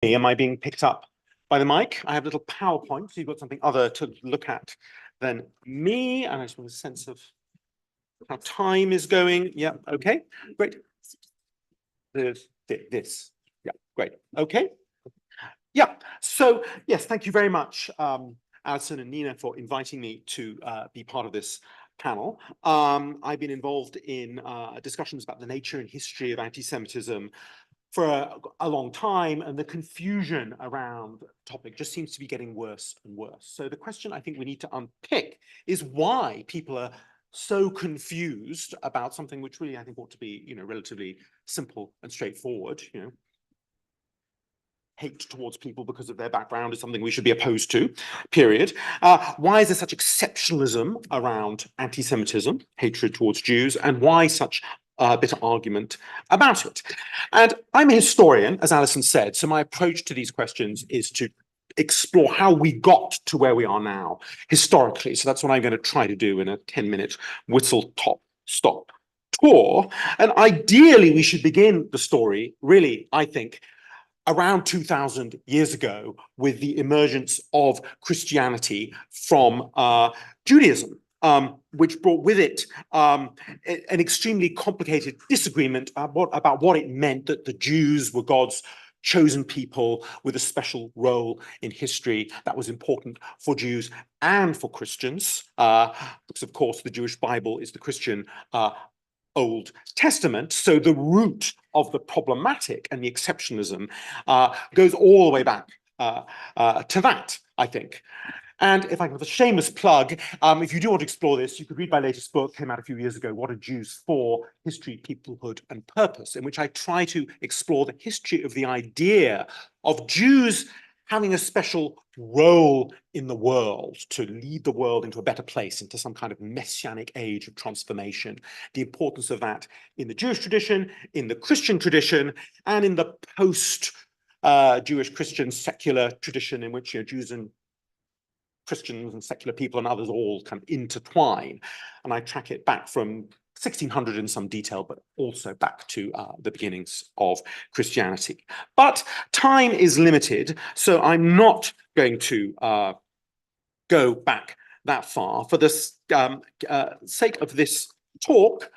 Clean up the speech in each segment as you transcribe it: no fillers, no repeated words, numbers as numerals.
Am I being picked up by the mic? I have a little PowerPoint, so you've got something other to look at than me, and I just want a sense of how time is going. Yeah, okay, great. This, yeah, great, okay. Yeah, so yes, thank you very much, Alison and Nina, for inviting me to be part of this panel. I've been involved in discussions about the nature and history of anti-Semitism for a long time, and the confusion around the topic just seems to be getting worse and worse. So the question I think we need to unpick is why people are so confused about something which really I think ought to be, relatively simple and straightforward. Hate towards people because of their background is something we should be opposed to, period. Why is there such exceptionalism around anti-Semitism, hatred towards Jews, and why such bitter argument about it? And I'm a historian, as Alison said, so my approach to these questions is to explore how we got to where we are now historically. So that's what I'm going to try to do in a 10-minute whistle-stop tour. And ideally, we should begin the story, really, I think, around 2000 years ago with the emergence of Christianity from Judaism, which brought with it an extremely complicated disagreement about what it meant that the Jews were God's chosen people with a special role in history that was important for Jews and for Christians, because of course the Jewish Bible is the Christian Old Testament. So the root of the problematic and the exceptionalism goes all the way back to that, I think. And if I can have a shameless plug, if you do want to explore this, you could read my latest book, came out a few years ago, What Are Jews For? History, Peoplehood, and Purpose, in which I try to explore the history of the idea of Jews having a special role in the world to lead the world into a better place, into some kind of messianic age of transformation, the importance of that in the Jewish tradition, in the Christian tradition, and in the post-Jewish Christian secular tradition in which Jews and Christians and secular people and others all kind of intertwine. And I track it back from 1600 in some detail, but also back to the beginnings of Christianity. But time is limited, so I'm not going to go back that far. For the sake of this talk,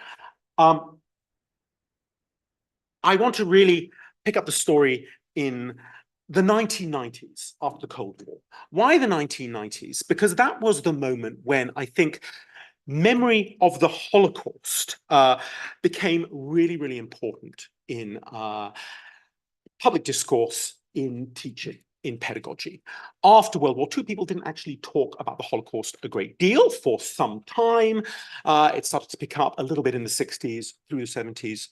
I want to really pick up the story in the 1990s, after the Cold War. Why the 1990s? Because that was the moment when I think memory of the Holocaust became really, really important in public discourse, in teaching, in pedagogy. After World War II, people didn't actually talk about the Holocaust a great deal for some time. It started to pick up a little bit in the 60s, through the 70s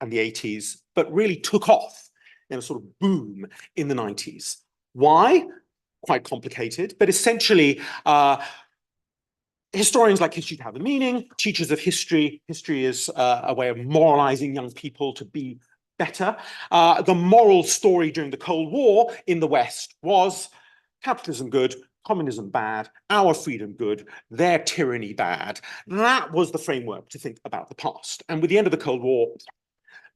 and the 80s, but really took off in a sort of boom in the 90s. Why? Quite complicated, but essentially, historians like history to have a meaning, teachers of history is a way of moralizing young people to be better. The moral story during the Cold War in the West was capitalism good, communism bad, our freedom good, their tyranny bad. That was the framework to think about the past. And with the end of the Cold War,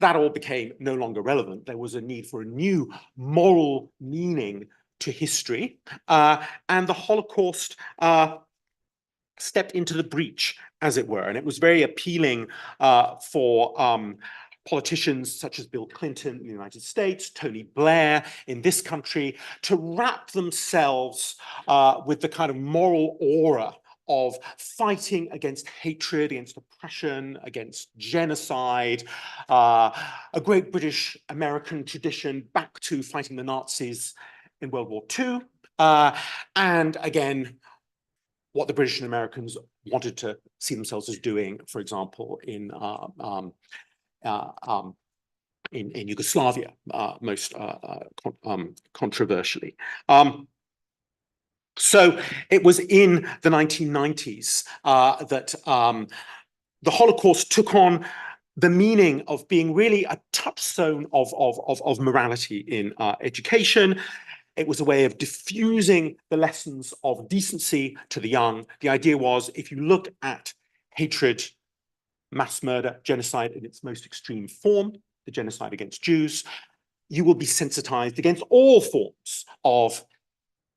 that all became no longer relevant. There was a need for a new moral meaning to history. And the Holocaust stepped into the breach, as it were. And it was very appealing for politicians such as Bill Clinton in the United States, Tony Blair in this country, to wrap themselves with the kind of moral aura of fighting against hatred, against oppression, against genocide, a great British American tradition back to fighting the Nazis in World War II. And again, what the British and Americans wanted to see themselves as doing, for example, in Yugoslavia, most controversially. So it was in the 1990s that the Holocaust took on the meaning of being really a touchstone of morality in education. It was a way of diffusing the lessons of decency to the young. The idea was, if you look at hatred, mass murder, genocide in its most extreme form, the genocide against Jews, you will be sensitized against all forms of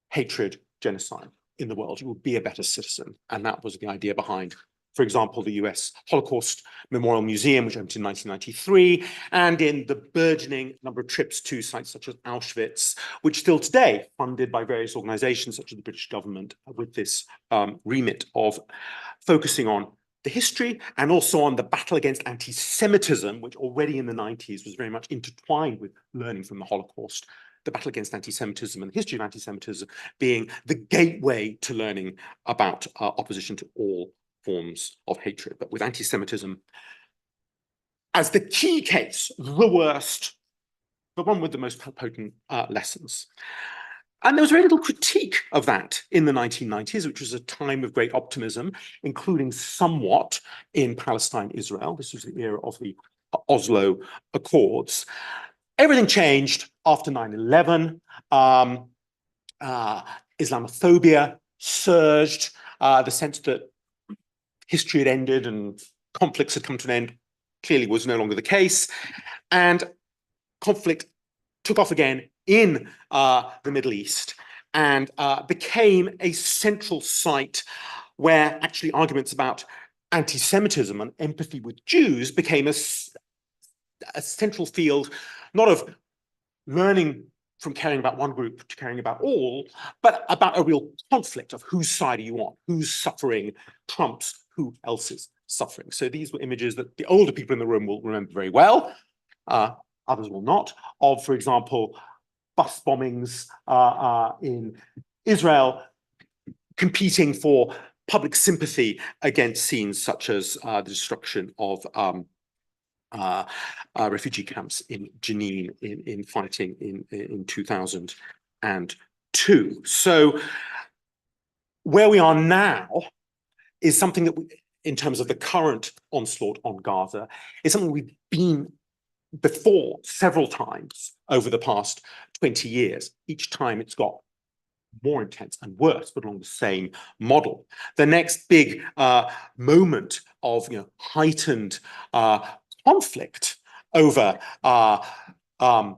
hatred, genocide in the world. You will be a better citizen. And that was the idea behind, for example, the US Holocaust Memorial Museum, which opened in 1993, and in the burgeoning number of trips to sites such as Auschwitz, which still today, funded by various organizations such as the British government, with this remit of focusing on the history and also on the battle against anti-Semitism, which already in the 90s was very much intertwined with learning from the Holocaust. The battle against anti-Semitism and the history of anti-Semitism being the gateway to learning about opposition to all forms of hatred, but with anti-Semitism as the key case, the worst, the one with the most potent lessons. And there was very little critique of that in the 1990s, which was a time of great optimism, including somewhat in Palestine, Israel. This was the era of the Oslo Accords. Everything changed after 9/11. Islamophobia surged. The sense that history had ended and conflicts had come to an end clearly was no longer the case. And conflict took off again in the Middle East and became a central site where actually arguments about anti-Semitism and empathy with Jews became a central field, not of learning from caring about one group to caring about all, but about a real conflict of whose side are you on, whose suffering trumps who else's suffering. So these were images that the older people in the room will remember very well, others will not, of, for example, bus bombings in Israel competing for public sympathy against scenes such as the destruction of refugee camps in Jenin in fighting in 2002. So where we are now is something that we, in terms of the current onslaught on Gaza, is something we've been before several times over the past 20 years. Each time it's got more intense and worse, but along the same model. The next big moment of heightened conflict over the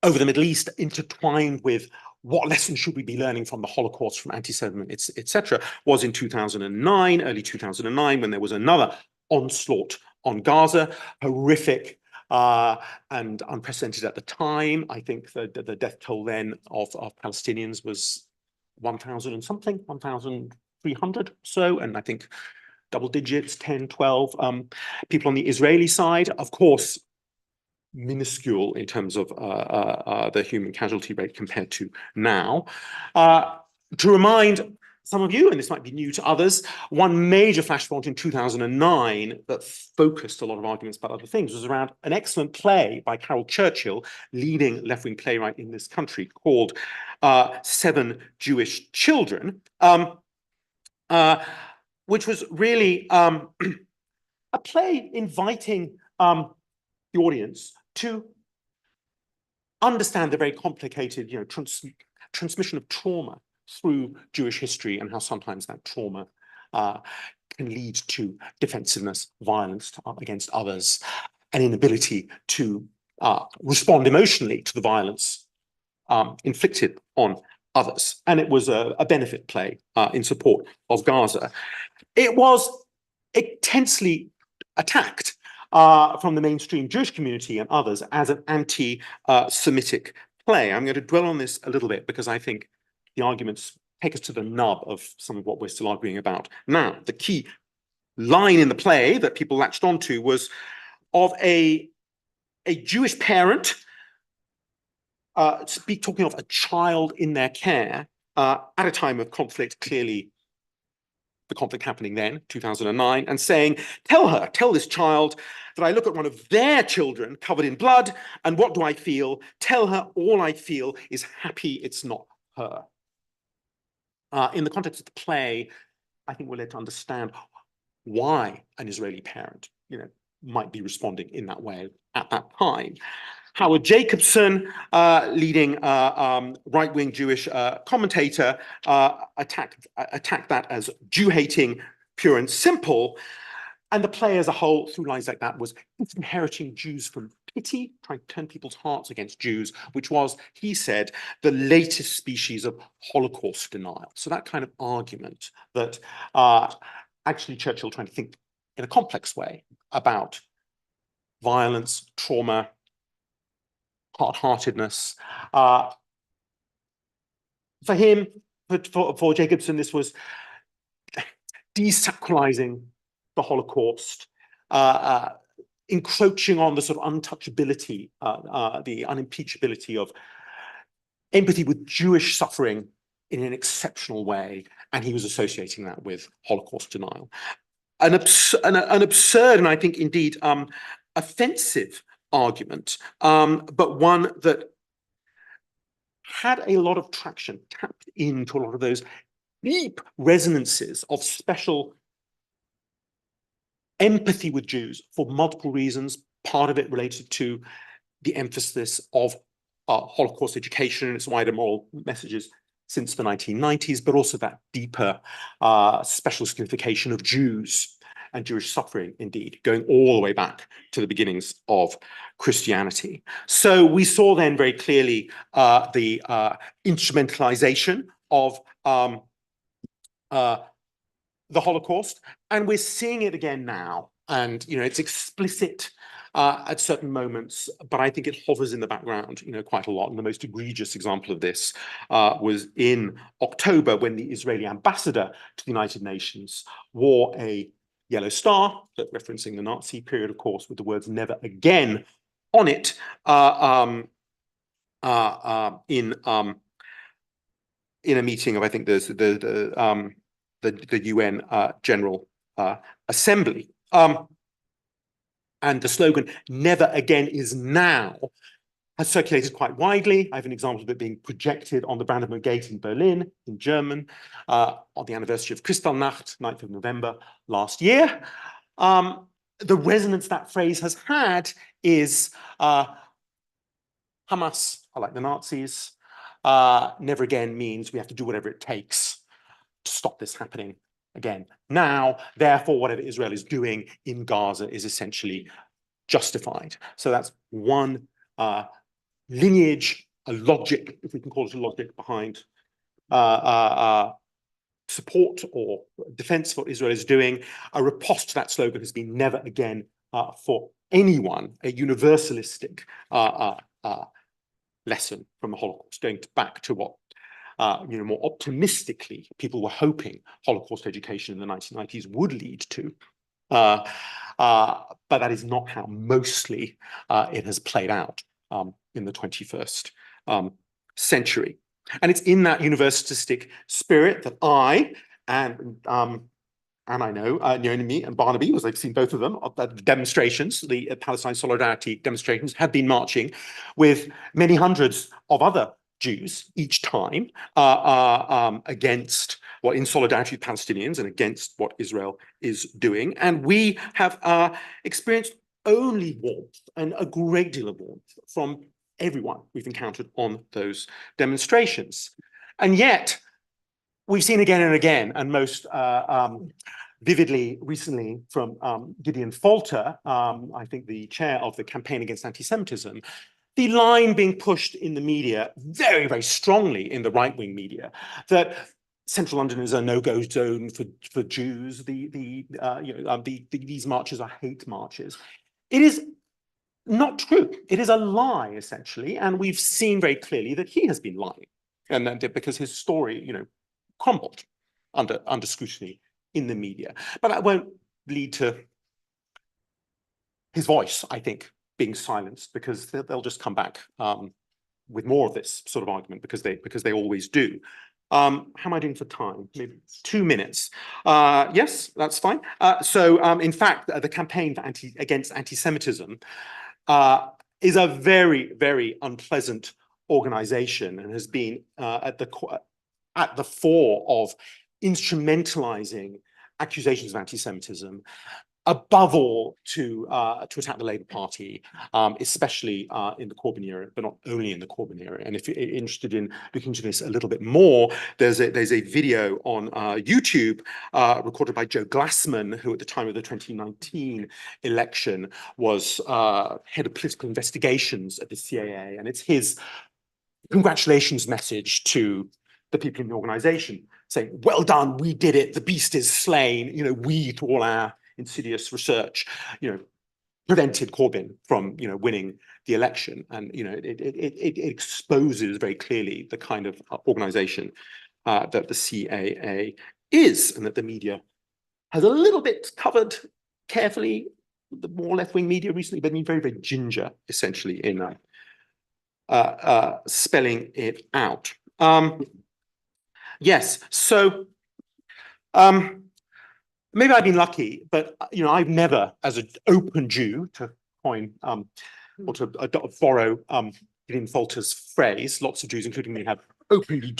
Middle East, intertwined with what lessons should we be learning from the Holocaust, from anti-Semitism, etc., was in 2009, early 2009, when there was another onslaught on Gaza, horrific and unprecedented at the time. I think the death toll then of Palestinians was 1,000 and something, 1,300 or so, and I think double digits, 10, 12 people on the Israeli side, of course, minuscule in terms of the human casualty rate compared to now. To remind some of you, and this might be new to others, one major flashpoint in 2009 that focused a lot of arguments about other things was around an excellent play by Carol Churchill, leading left-wing playwright in this country, called Seven Jewish Children, which was really a play inviting the audience to understand the very complicated, transmission of trauma through Jewish history, and how sometimes that trauma can lead to defensiveness, violence against others, an inability to respond emotionally to the violence inflicted on others. And it was a benefit play in support of Gaza. It was intensely attacked from the mainstream Jewish community and others as an anti-Semitic play. I'm going to dwell on this a little bit because I think the arguments take us to the nub of some of what we're still arguing about now. The key line in the play that people latched onto was of a Jewish parent talking of a child in their care at a time of conflict, clearly the conflict happening then, 2009, and saying, tell this child that I look at one of their children covered in blood, and what do I feel? Tell her all I feel is happy it's not her. In the context of the play, I think we're led to understand why an Israeli parent, might be responding in that way at that time. Howard Jacobson, leading right-wing Jewish commentator, attacked that as Jew-hating, pure and simple. And the play as a whole, through lines like that, was inheriting Jews from pity, trying to turn people's hearts against Jews, which was, he said, the latest species of Holocaust denial. So that kind of argument that actually Churchill trying to think in a complex way about violence, trauma, hard-heartedness. For him, for Jacobson, this was desacralizing the Holocaust, encroaching on the sort of untouchability, the unimpeachability of empathy with Jewish suffering in an exceptional way, and he was associating that with Holocaust denial. An absurd and I think indeed offensive argument, but one that had a lot of traction, tapped into a lot of those deep resonances of special empathy with Jews for multiple reasons. Part of it related to the emphasis of Holocaust education and its wider moral messages since the 1990s, but also that deeper special signification of Jews and Jewish suffering, indeed, going all the way back to the beginnings of Christianity. So we saw then very clearly the instrumentalization of the Holocaust, and we're seeing it again now. And it's explicit at certain moments, but I think it hovers in the background, quite a lot. And the most egregious example of this was in October, when the Israeli ambassador to the United Nations wore a yellow star, referencing the Nazi period, of course, with the words "never again" on it, in a meeting of, I think, the UN General Assembly. And the slogan "never again is now" has circulated quite widely. I have an example of it being projected on the Brandenburg Gate in Berlin, in German, on the anniversary of Kristallnacht, 9th of November last year. The resonance that phrase has had is Hamas are like the Nazis. Never again means we have to do whatever it takes to stop this happening again. Now, therefore, whatever Israel is doing in Gaza is essentially justified. So that's one lineage, a logic, if we can call it a logic, behind support or defense for what Israel is doing. A riposte to that slogan has been "never again" for anyone, a universalistic lesson from the Holocaust, going back to what more optimistically people were hoping Holocaust education in the 1990s would lead to. But that is not how mostly it has played out in the 21st century. And it's in that universalistic spirit that I and I know Naomi and Barnaby, as I've seen both of them, the demonstrations, the Palestine Solidarity demonstrations, have been marching with many hundreds of other Jews each time against in solidarity with Palestinians and against what Israel is doing. And we have experienced only warmth, and a great deal of warmth, from everyone we've encountered on those demonstrations. And yet, we've seen again and again, and most vividly recently from Gideon Falter, I think the chair of the Campaign Against Antisemitism, the line being pushed in the media very, very strongly in the right-wing media that Central London is a no-go zone for Jews. These marches are hate marches. It is not true. It is a lie, essentially, and we've seen very clearly that he has been lying, and that because his story, crumbled under scrutiny in the media. But that won't lead to his voice, I think, being silenced, because they'll just come back with more of this sort of argument, because they always do. How am I doing for time? Maybe 2 minutes. Yes, that's fine. In fact, the Campaign Against Antisemitism is a very, very unpleasant organization, and has been at the fore of instrumentalizing accusations of anti-Semitism above all to attack the Labour Party, especially in the Corbyn era, but not only in the Corbyn era. And if you're interested in looking into this a little bit more, there's a video on YouTube recorded by Joe Glassman, who at the time of the 2019 election was head of political investigations at the CAA, and it's his congratulations message to the people in the organization, saying, "Well done, we did it, the beast is slain, you know, we, through all our insidious research, you know, prevented Corbyn from, you know, winning the election." And, you know, it exposes very clearly the kind of organization that the CAA is, and that the media has a little bit covered carefully, the more left-wing media recently, but been very, very ginger, essentially, in spelling it out. Yes, so maybe I've been lucky, but you know, I've never, as an open Jew, to coin or to borrow Gideon Falter's phrase, lots of Jews, including me, have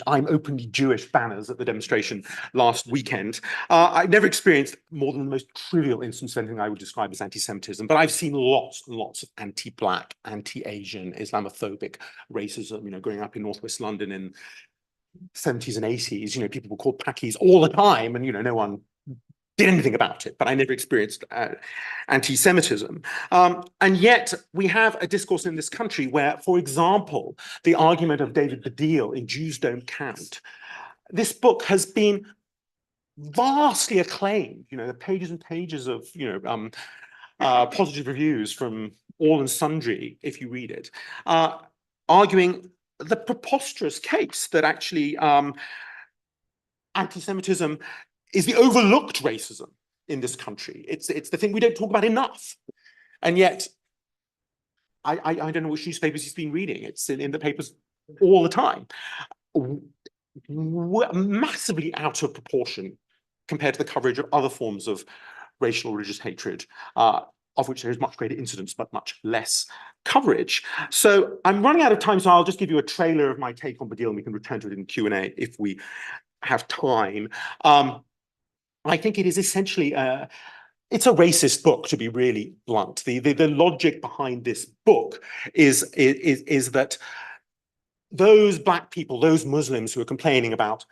I'm openly Jewish banners at the demonstration last weekend. I've never experienced more than the most trivial instance of anything I would describe as anti-Semitism, but I've seen lots and lots of anti-Black, anti-Asian, Islamophobic racism, you know, growing up in Northwest London in 70s and 80s, you know, people were called Pakis all the time, and, you know, no one did anything about it, but I never experienced anti-Semitism. And yet we have a discourse in this country where, for example, the argument of David Baddiel in Jews Don't Count, this book has been vastly acclaimed, you know, the pages and pages of, you know, positive reviews from all and sundry, if you read it, arguing the preposterous case that actually anti-Semitism is the overlooked racism in this country. It's the thing we don't talk about enough. And yet, I don't know which newspapers he's been reading. It's in the papers all the time. Massively out of proportion compared to the coverage of other forms of racial or religious hatred, of which there is much greater incidence, but much less coverage. So I'm running out of time, so I'll just give you a trailer of my take on Baddiel, and we can return to it in Q&A if we have time. I think it is essentially it's a racist book, to be really blunt. The logic behind this book is that those Black people, those Muslims who are complaining about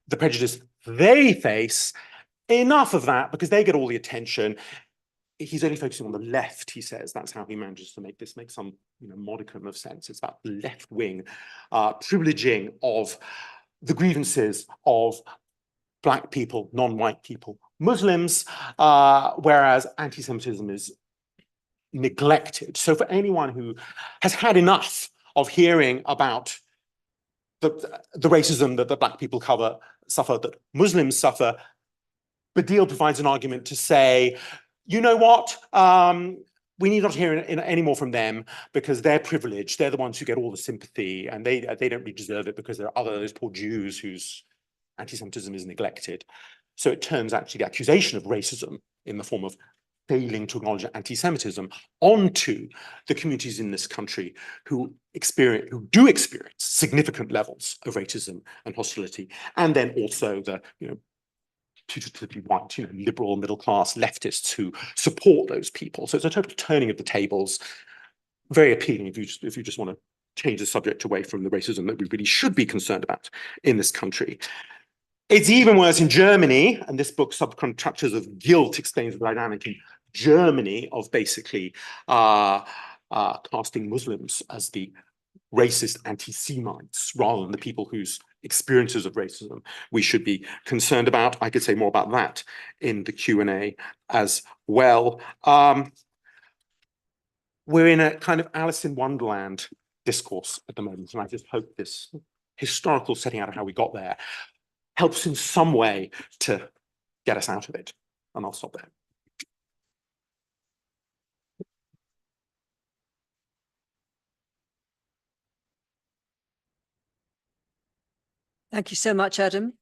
the prejudice they face, enough of that, because they get all the attention. He's only focusing on the left, he says. That's how he manages to make this make some, you know, modicum of sense. It's about left-wing privileging of the grievances of Black people, non-white people, Muslims, whereas anti-Semitism is neglected. So for anyone who has had enough of hearing about the racism that the Black people suffer, that Muslims suffer, Baddiel provides an argument to say, you know what, we need not hear any more from them because they're privileged. They're the ones who get all the sympathy, and they don't really deserve it because there are those poor Jews whose anti-Semitism is neglected. So it turns actually the accusation of racism in the form of failing to acknowledge anti-Semitism onto the communities in this country who do experience significant levels of racism and hostility, and then also the, you know, putatively white, you know, liberal middle class leftists who support those people. So it's a total turning of the tables. Very appealing if you just want to change the subject away from the racism that we really should be concerned about in this country. It's even worse in Germany, and this book, Subcontractors of Guilt, explains the dynamic in Germany of basically casting Muslims as the racist anti-Semites rather than the people whose experiences of racism we should be concerned about. I could say more about that in the Q&A as well. We're in a kind of Alice in Wonderland discourse at the moment, and I just hope this historical setting out of how we got there helps in some way to get us out of it. And I'll stop there. Thank you so much, Adam.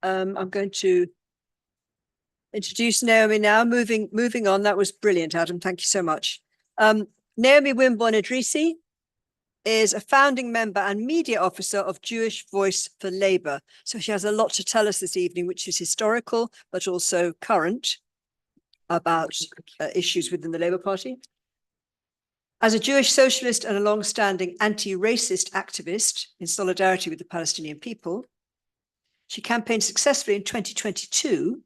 I'm going to introduce Naomi now. Moving on. That was brilliant, Adam. Thank you so much. Naomi Wimborne-Idrissi is a founding member and media officer of Jewish Voice for Labour. So she has a lot to tell us this evening, which is historical, but also current. about issues within the Labour Party. As a Jewish socialist and a long-standing anti-racist activist in solidarity with the Palestinian people, she campaigned successfully in 2022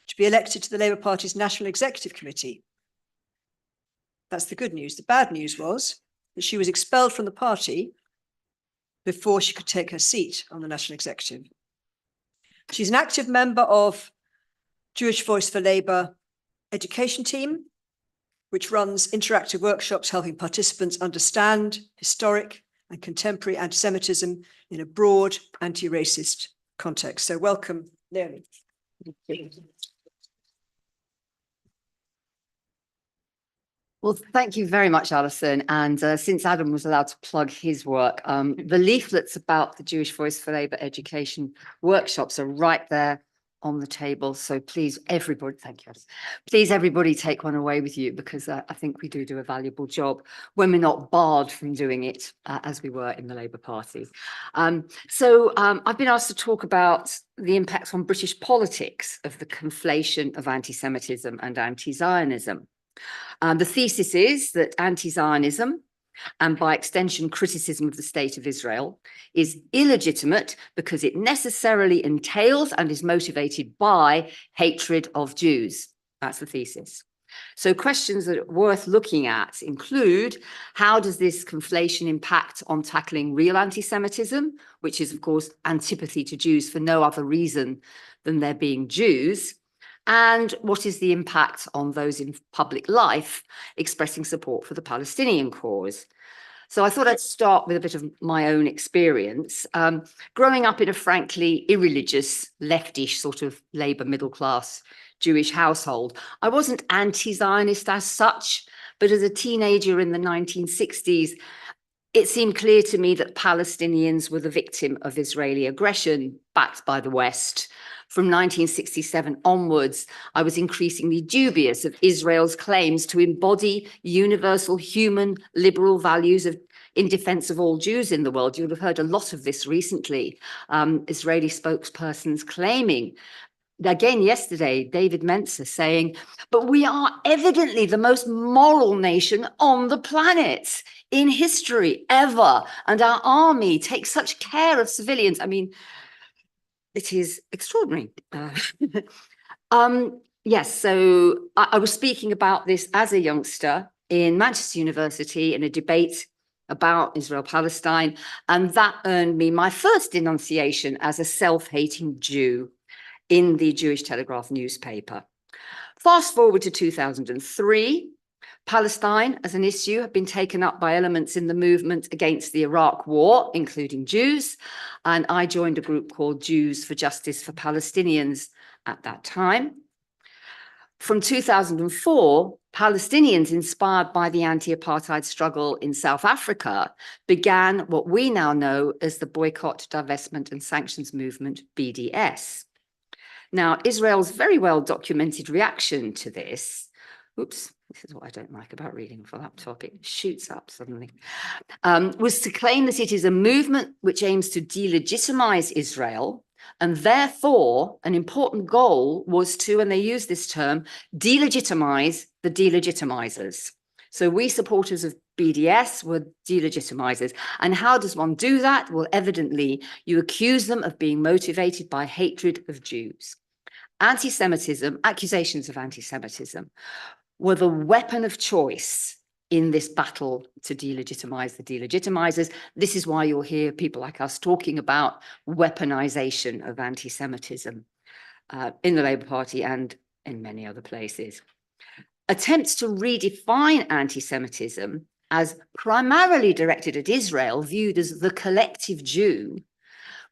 to be elected to the Labour Party's National Executive Committee. That's the good news. The bad news was that she was expelled from the party before she could take her seat on the National Executive. She's an active member of Jewish Voice for Labour education team, which runs interactive workshops helping participants understand historic and contemporary anti-Semitism in a broad anti-racist context. So welcome, Naomi. Well, thank you very much, Alison. And since Adam was allowed to plug his work, the leaflets about the Jewish Voice for Labour education workshops are right there on the table. So please, everybody, thank you. Please, everybody take one away with you, because I think we do a valuable job when we're not barred from doing it as we were in the Labour Party. I've been asked to talk about the impact on British politics of the conflation of anti-Semitism and anti-Zionism. The thesis is that anti-Zionism, and by extension criticism of the state of Israel, is illegitimate because it necessarily entails and is motivated by hatred of Jews. That's the thesis. So questions that are worth looking at include, how does this conflation impact on tackling real anti-Semitism, which is, of course, antipathy to Jews for no other reason than there being Jews? And what is the impact on those in public life expressing support for the Palestinian cause? So I thought I'd start with a bit of my own experience. Growing up in a frankly irreligious, leftish sort of Labour middle class Jewish household, I wasn't anti-Zionist as such, but as a teenager in the 1960s, it seemed clear to me that Palestinians were the victim of Israeli aggression backed by the West. From 1967 onwards, I was increasingly dubious of Israel's claims to embody universal human liberal values in defense of all Jews in the world. You'll have heard a lot of this recently. Israeli spokespersons claiming, again yesterday, David Menzer saying, but we are evidently the most moral nation on the planet in history ever, and our army takes such care of civilians. I mean, it is extraordinary. Yes, so I was speaking about this as a youngster in Manchester University in a debate about Israel-Palestine, and that earned me my first denunciation as a self-hating Jew in the Jewish Telegraph newspaper. Fast forward to 2003, Palestine as an issue had been taken up by elements in the movement against the Iraq War, including Jews, and I joined a group called Jews for Justice for Palestinians at that time. From 2004, Palestinians inspired by the anti-apartheid struggle in South Africa began what we now know as the Boycott, Divestment and Sanctions Movement, BDS. Now, Israel's very well documented reaction to this, oops, this is what I don't like about reading for laptop, it shoots up suddenly, was to claim that it is a movement which aims to delegitimize Israel, and therefore an important goal was to, and they use this term, delegitimize the delegitimizers. So we supporters of BDS were delegitimizers. And how does one do that? Well, evidently, you accuse them of being motivated by hatred of Jews. Anti-Semitism, accusations of anti-Semitism, were the weapon of choice in this battle to delegitimize the delegitimizers. This is why you'll hear people like us talking about weaponization of anti-Semitism in the Labour Party and in many other places. Attempts to redefine anti-Semitism as primarily directed at Israel, viewed as the collective Jew,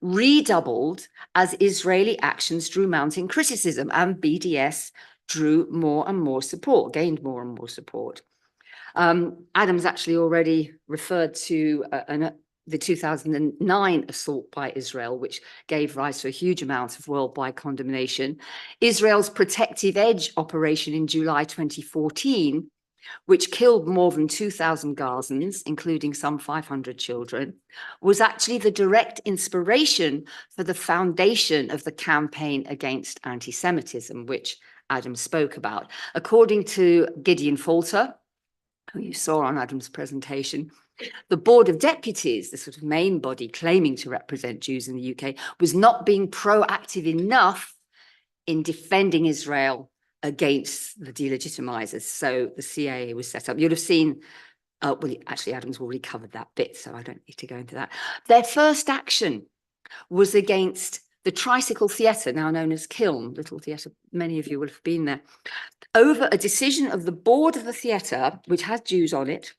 redoubled as Israeli actions drew mounting criticism, and BDS drew more and more support, gained more and more support. Adam's actually already referred to the 2009 assault by Israel, which gave rise to a huge amount of worldwide condemnation. Israel's Protective Edge operation in July 2014, which killed more than 2,000 Gazans, including some 500 children, was actually the direct inspiration for the foundation of the campaign against anti-Semitism, which Adam spoke about. According to Gideon Falter, who you saw on Adam's presentation, the Board of Deputies, the sort of main body claiming to represent Jews in the UK, was not being proactive enough in defending Israel against the delegitimizers. So the CIA was set up. You'll have seen, well, actually, Adam's already covered that bit, so I don't need to go into that. Their first action was against the Tricycle Theatre, now known as Kiln, Little Theatre. Many of you will have been there, over a decision of the board of the theatre, which has Jews on it,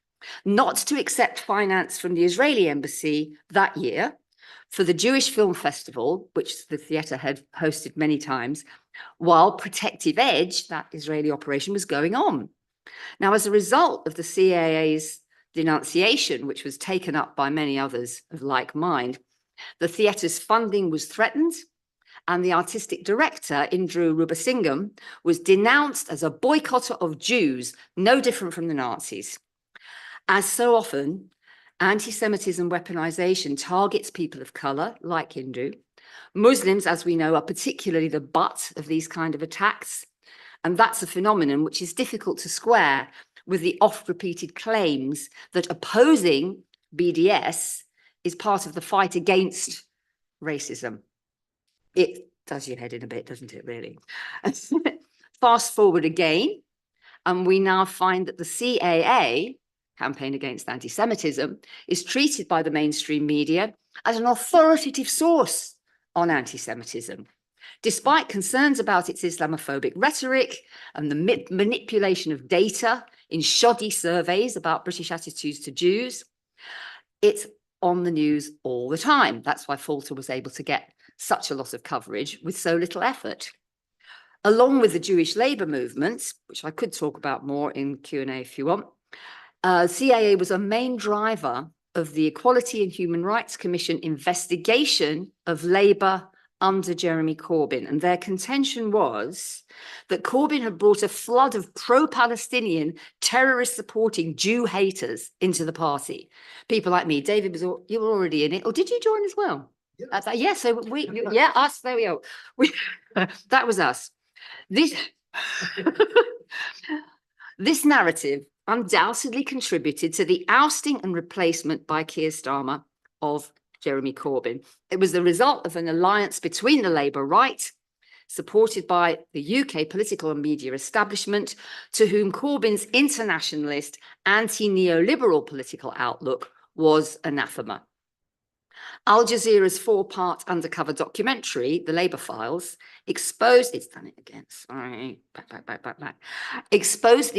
not to accept finance from the Israeli embassy that year for the Jewish Film Festival, which the theatre had hosted many times, while Protective Edge, that Israeli operation, was going on. Now, as a result of the CIA's denunciation, which was taken up by many others of like mind, the theatre's funding was threatened, and the artistic director, Indru Rubasingham, was denounced as a boycotter of Jews, no different from the Nazis. As so often, anti-Semitism weaponization targets people of color, like Hindu. Muslims, as we know, are particularly the butt of these kind of attacks. And that's a phenomenon which is difficult to square with the oft-repeated claims that opposing BDS is part of the fight against racism. It does your head in a bit, doesn't it, really? Fast forward again, and we now find that the CAA, Campaign Against Anti-Semitism, is treated by the mainstream media as an authoritative source on anti-Semitism, despite concerns about its Islamophobic rhetoric and the manipulation of data in shoddy surveys about British attitudes to Jews. It's on the news all the time. That's why Falter was able to get such a lot of coverage with so little effort. Along with the Jewish labour movement, which I could talk about more in Q&A if you want, CIA was a main driver of the Equality and Human Rights Commission investigation of Labour under Jeremy Corbyn. And their contention was that Corbyn had brought a flood of pro-Palestinian, terrorist-supporting Jew haters into the party. People like me. David, you were already in it. Or did you join as well? Yeah, so us, there we go. That was us. This narrative undoubtedly contributed to the ousting and replacement by Keir Starmer of Jeremy Corbyn. It was the result of an alliance between the Labour right, supported by the UK political and media establishment, to whom Corbyn's internationalist, anti-neoliberal political outlook was anathema. Al Jazeera's 4-part undercover documentary, The Labour Files, exposed the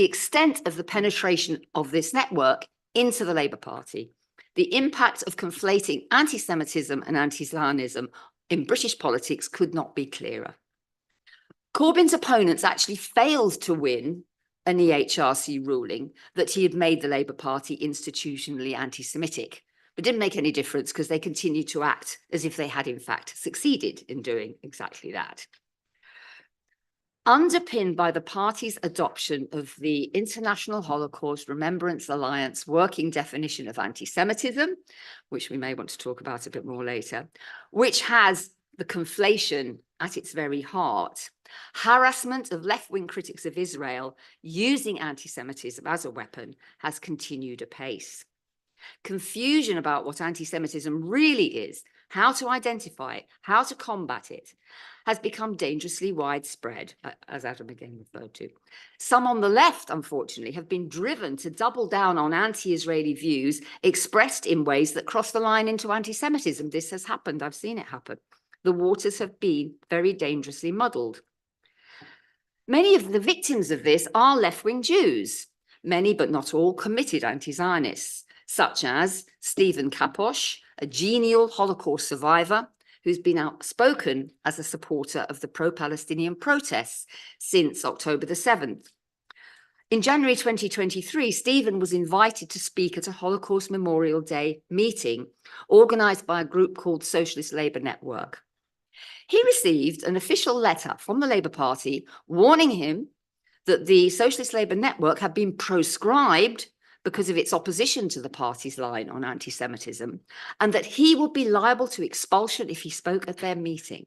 extent of the penetration of this network into the Labour Party. The impact of conflating anti-Semitism and anti-Zionism in British politics could not be clearer. Corbyn's opponents actually failed to win an EHRC ruling that he had made the Labour Party institutionally anti-Semitic. It didn't make any difference because they continued to act as if they had in fact succeeded in doing exactly that. Underpinned by the party's adoption of the International Holocaust Remembrance Alliance working definition of anti-Semitism, which we may want to talk about a bit more later, which has the conflation at its very heart, harassment of left-wing critics of Israel using anti-Semitism as a weapon has continued apace. Confusion about what anti-Semitism really is, how to identify it, how to combat it, has become dangerously widespread, as Adam again referred to. Some on the left, unfortunately, have been driven to double down on anti-Israeli views expressed in ways that cross the line into anti-Semitism. This has happened. I've seen it happen. The waters have been very dangerously muddled. Many of the victims of this are left-wing Jews. Many, but not all, committed anti-Zionists, such as Stephen Kaposh, a genial Holocaust survivor who's been outspoken as a supporter of the pro-Palestinian protests since October the 7th. In January 2023, Stephen was invited to speak at a Holocaust Memorial Day meeting organised by a group called Socialist Labour Network. He received an official letter from the Labour Party warning him that the Socialist Labour Network had been proscribed because of its opposition to the party's line on anti-Semitism, and that he would be liable to expulsion if he spoke at their meeting.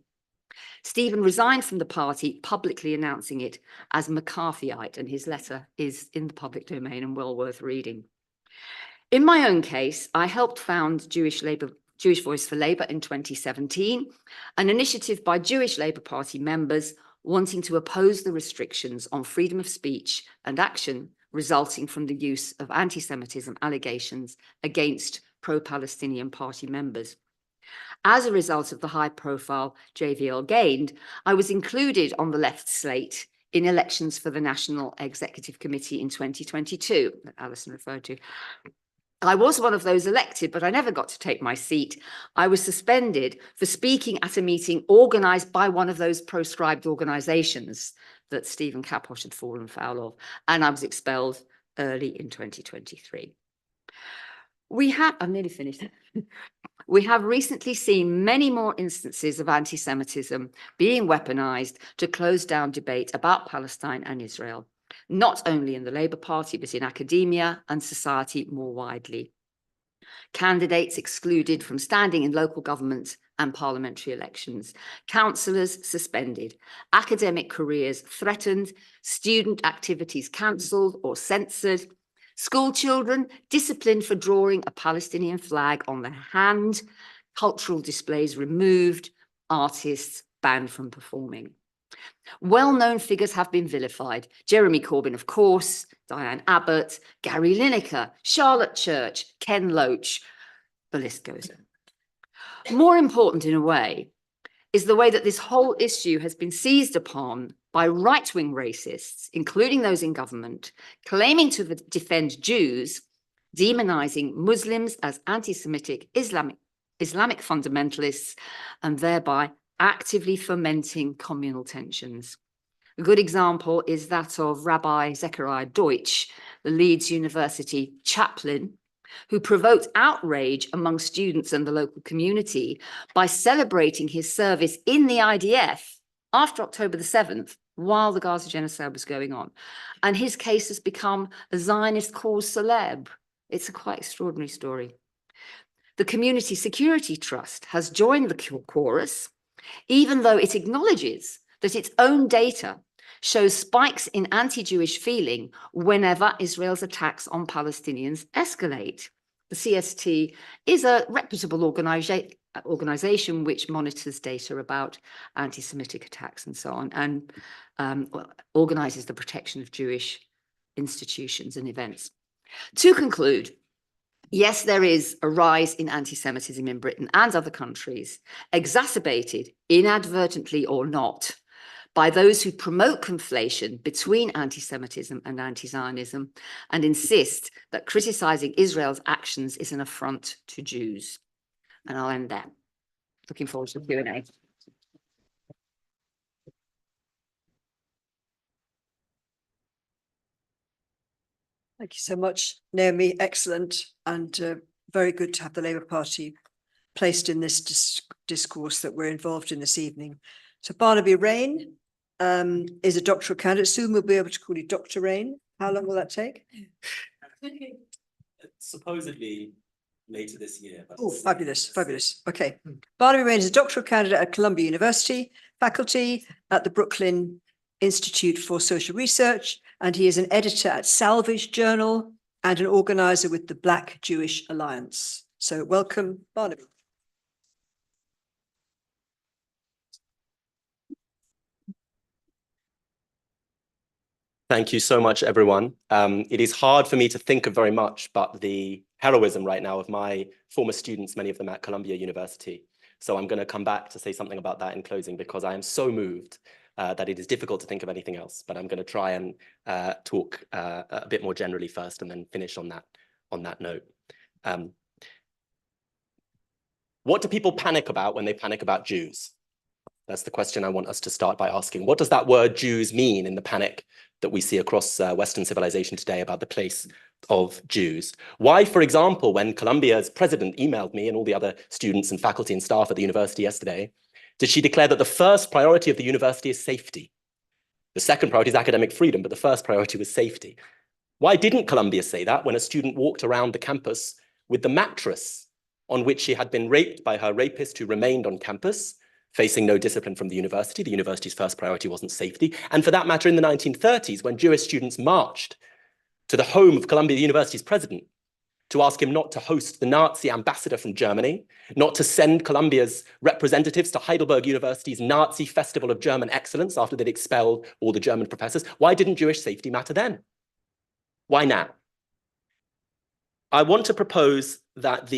Stephen resigned from the party, publicly announcing it as McCarthyite, and his letter is in the public domain and well worth reading. In my own case, I helped found Jewish Voice for Labour in 2017, an initiative by Jewish Labour Party members wanting to oppose the restrictions on freedom of speech and action resulting from the use of anti-Semitism allegations against pro-Palestinian party members. As a result of the high-profile JVL gained, I was included on the left slate in elections for the National Executive Committee in 2022, that Alison referred to. I was one of those elected, but I never got to take my seat. I was suspended for speaking at a meeting organised by one of those proscribed organisations that Stephen Kaposh had fallen foul of, and I was expelled early in 2023. I'm nearly finished. We have recently seen many more instances of anti-Semitism being weaponised to close down debate about Palestine and Israel, not only in the Labour Party, but in academia and society more widely. Candidates excluded from standing in local government and parliamentary elections, councillors suspended, academic careers threatened, student activities cancelled or censored, school children disciplined for drawing a Palestinian flag on their hand, cultural displays removed, artists banned from performing. Well-known figures have been vilified. Jeremy Corbyn, of course, Diane Abbott, Gary Lineker, Charlotte Church, Ken Loach, the list goes on. More important in a way is the way that this whole issue has been seized upon by right-wing racists, including those in government, claiming to defend Jews, demonizing Muslims as anti-Semitic Islamic fundamentalists, and thereby actively fomenting communal tensions. A good example is that of Rabbi Zechariah Deutsch, the Leeds University chaplain, who provoked outrage among students and the local community by celebrating his service in the IDF after October the 7th, while the Gaza genocide was going on. And his case has become a Zionist cause célèbre. It's a quite extraordinary story. The Community Security Trust has joined the chorus, even though it acknowledges that its own data shows spikes in anti-Jewish feeling whenever Israel's attacks on Palestinians escalate. The CST is a reputable organization which monitors data about anti-Semitic attacks and so on, and organizes the protection of Jewish institutions and events. To conclude, yes, there is a rise in anti-Semitism in Britain and other countries, exacerbated, inadvertently or not, by those who promote conflation between anti-Semitism and anti-Zionism and insist that criticizing Israel's actions is an affront to Jews. And I'll end there. Looking forward to the Q&A. Thank you so much, Naomi. Excellent, and very good to have the Labour Party placed in this discourse that we're involved in this evening. So Barnaby Raine is a doctoral candidate. Soon we'll be able to call you Dr. Raine. How long will that take? Supposedly later this year. Oh, fabulous, fabulous. Okay. Barnaby Raine is a doctoral candidate at Columbia University, faculty at the Brooklyn Institute for Social Research, and he is an editor at Salvage Journal and an organizer with the Black Jewish Alliance. So welcome, Barnaby. Thank you so much, everyone. It is hard for me to think of very much but the heroism right now of my former students, many of them at Columbia University. So I'm going to come back to say something about that in closing, because I am so moved that it is difficult to think of anything else. But I'm going to try and talk a bit more generally first, and then finish on that note. What do people panic about when they panic about Jews? That's the question I want us to start by asking. What does that word Jews mean in the panic that we see across Western civilization today about the place of Jews? Why, for example, when Columbia's president emailed me and all the other students and faculty and staff at the university yesterday, did she declare that the first priority of the university is safety? The second priority is academic freedom, but the first priority was safety. Why didn't Columbia say that when a student walked around the campus with the mattress on which she had been raped by her rapist who remained on campus facing no discipline from the university's first priority wasn't safety. And for that matter, in the 1930s, when Jewish students marched to the home of Columbia University's president to ask him not to host the Nazi ambassador from Germany, not to send Columbia's representatives to Heidelberg University's Nazi Festival of German Excellence after they'd expelled all the German professors, why didn't Jewish safety matter then? Why now? I want to propose that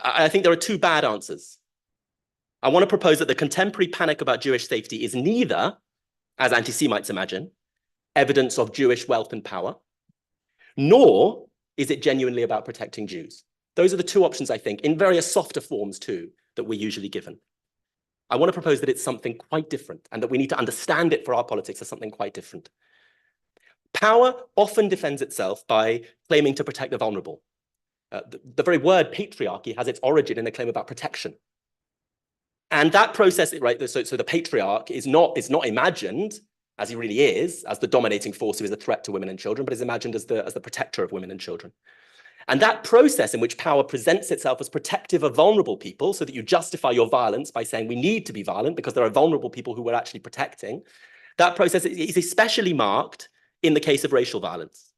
I think there are two bad answers. I want to propose that the contemporary panic about Jewish safety is neither, as anti-Semites imagine, evidence of Jewish wealth and power, nor is it genuinely about protecting Jews. Those are the two options, I think, in various softer forms too, that we're usually given. I want to propose that it's something quite different and that we need to understand it for our politics as something quite different. Power often defends itself by claiming to protect the vulnerable. The very word patriarchy has its origin in a claim about protection. And that process, right, so the patriarch is not imagined, as he really is, as the dominating force who is a threat to women and children, but is imagined as the protector of women and children. And that process in which power presents itself as protective of vulnerable people, so that you justify your violence by saying we need to be violent because there are vulnerable people who we're actually protecting, that process is especially marked in the case of racial violence,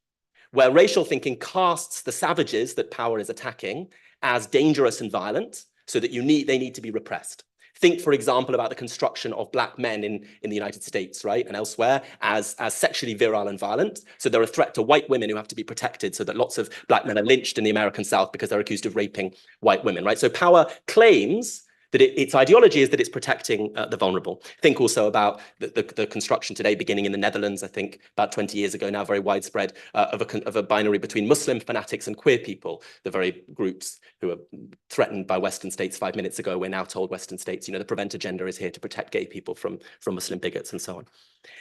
where racial thinking casts the savages that power is attacking as dangerous and violent, so that they need to be repressed. Think, for example, about the construction of black men in the United States, right, and elsewhere as sexually virile and violent. So they're a threat to white women who have to be protected, so that lots of black men are lynched in the American South because they're accused of raping white women, right? So power claims that its ideology is that it's protecting the vulnerable. Think also about the construction today, beginning in the Netherlands, I think about 20 years ago now, very widespread, of a binary between Muslim fanatics and queer people, the very groups who were threatened by Western states 5 minutes ago. We're now told Western states, the Prevent Agenda is here to protect gay people from Muslim bigots and so on.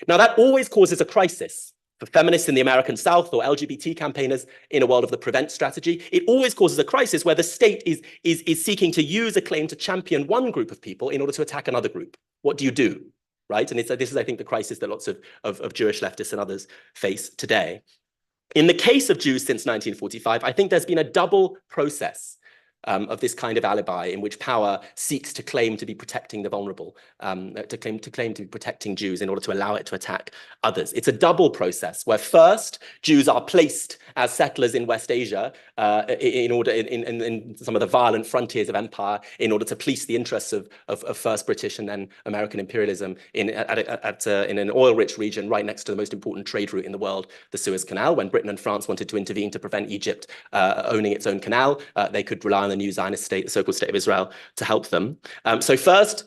Now, that always causes a crisis. For feminists in the American South or LGBT campaigners in a world of the prevent strategy, it always causes a crisis where the state is seeking to use a claim to champion one group of people in order to attack another group. What do you do, right? And this is, I think, the crisis that lots of Jewish leftists and others face today. In the case of Jews since 1945, I think there's been a double process of this kind of alibi in which power seeks to claim to be protecting the vulnerable, to claim to be protecting Jews in order to allow it to attack others. It's a double process where first Jews are placed as settlers in West Asia in some of the violent frontiers of empire in order to police the interests of first British and then American imperialism in an oil-rich region right next to the most important trade route in the world, the Suez Canal. When Britain and France wanted to intervene to prevent Egypt owning its own canal, they could rely on the new Zionist state, the so-called State of Israel, to help them. So first,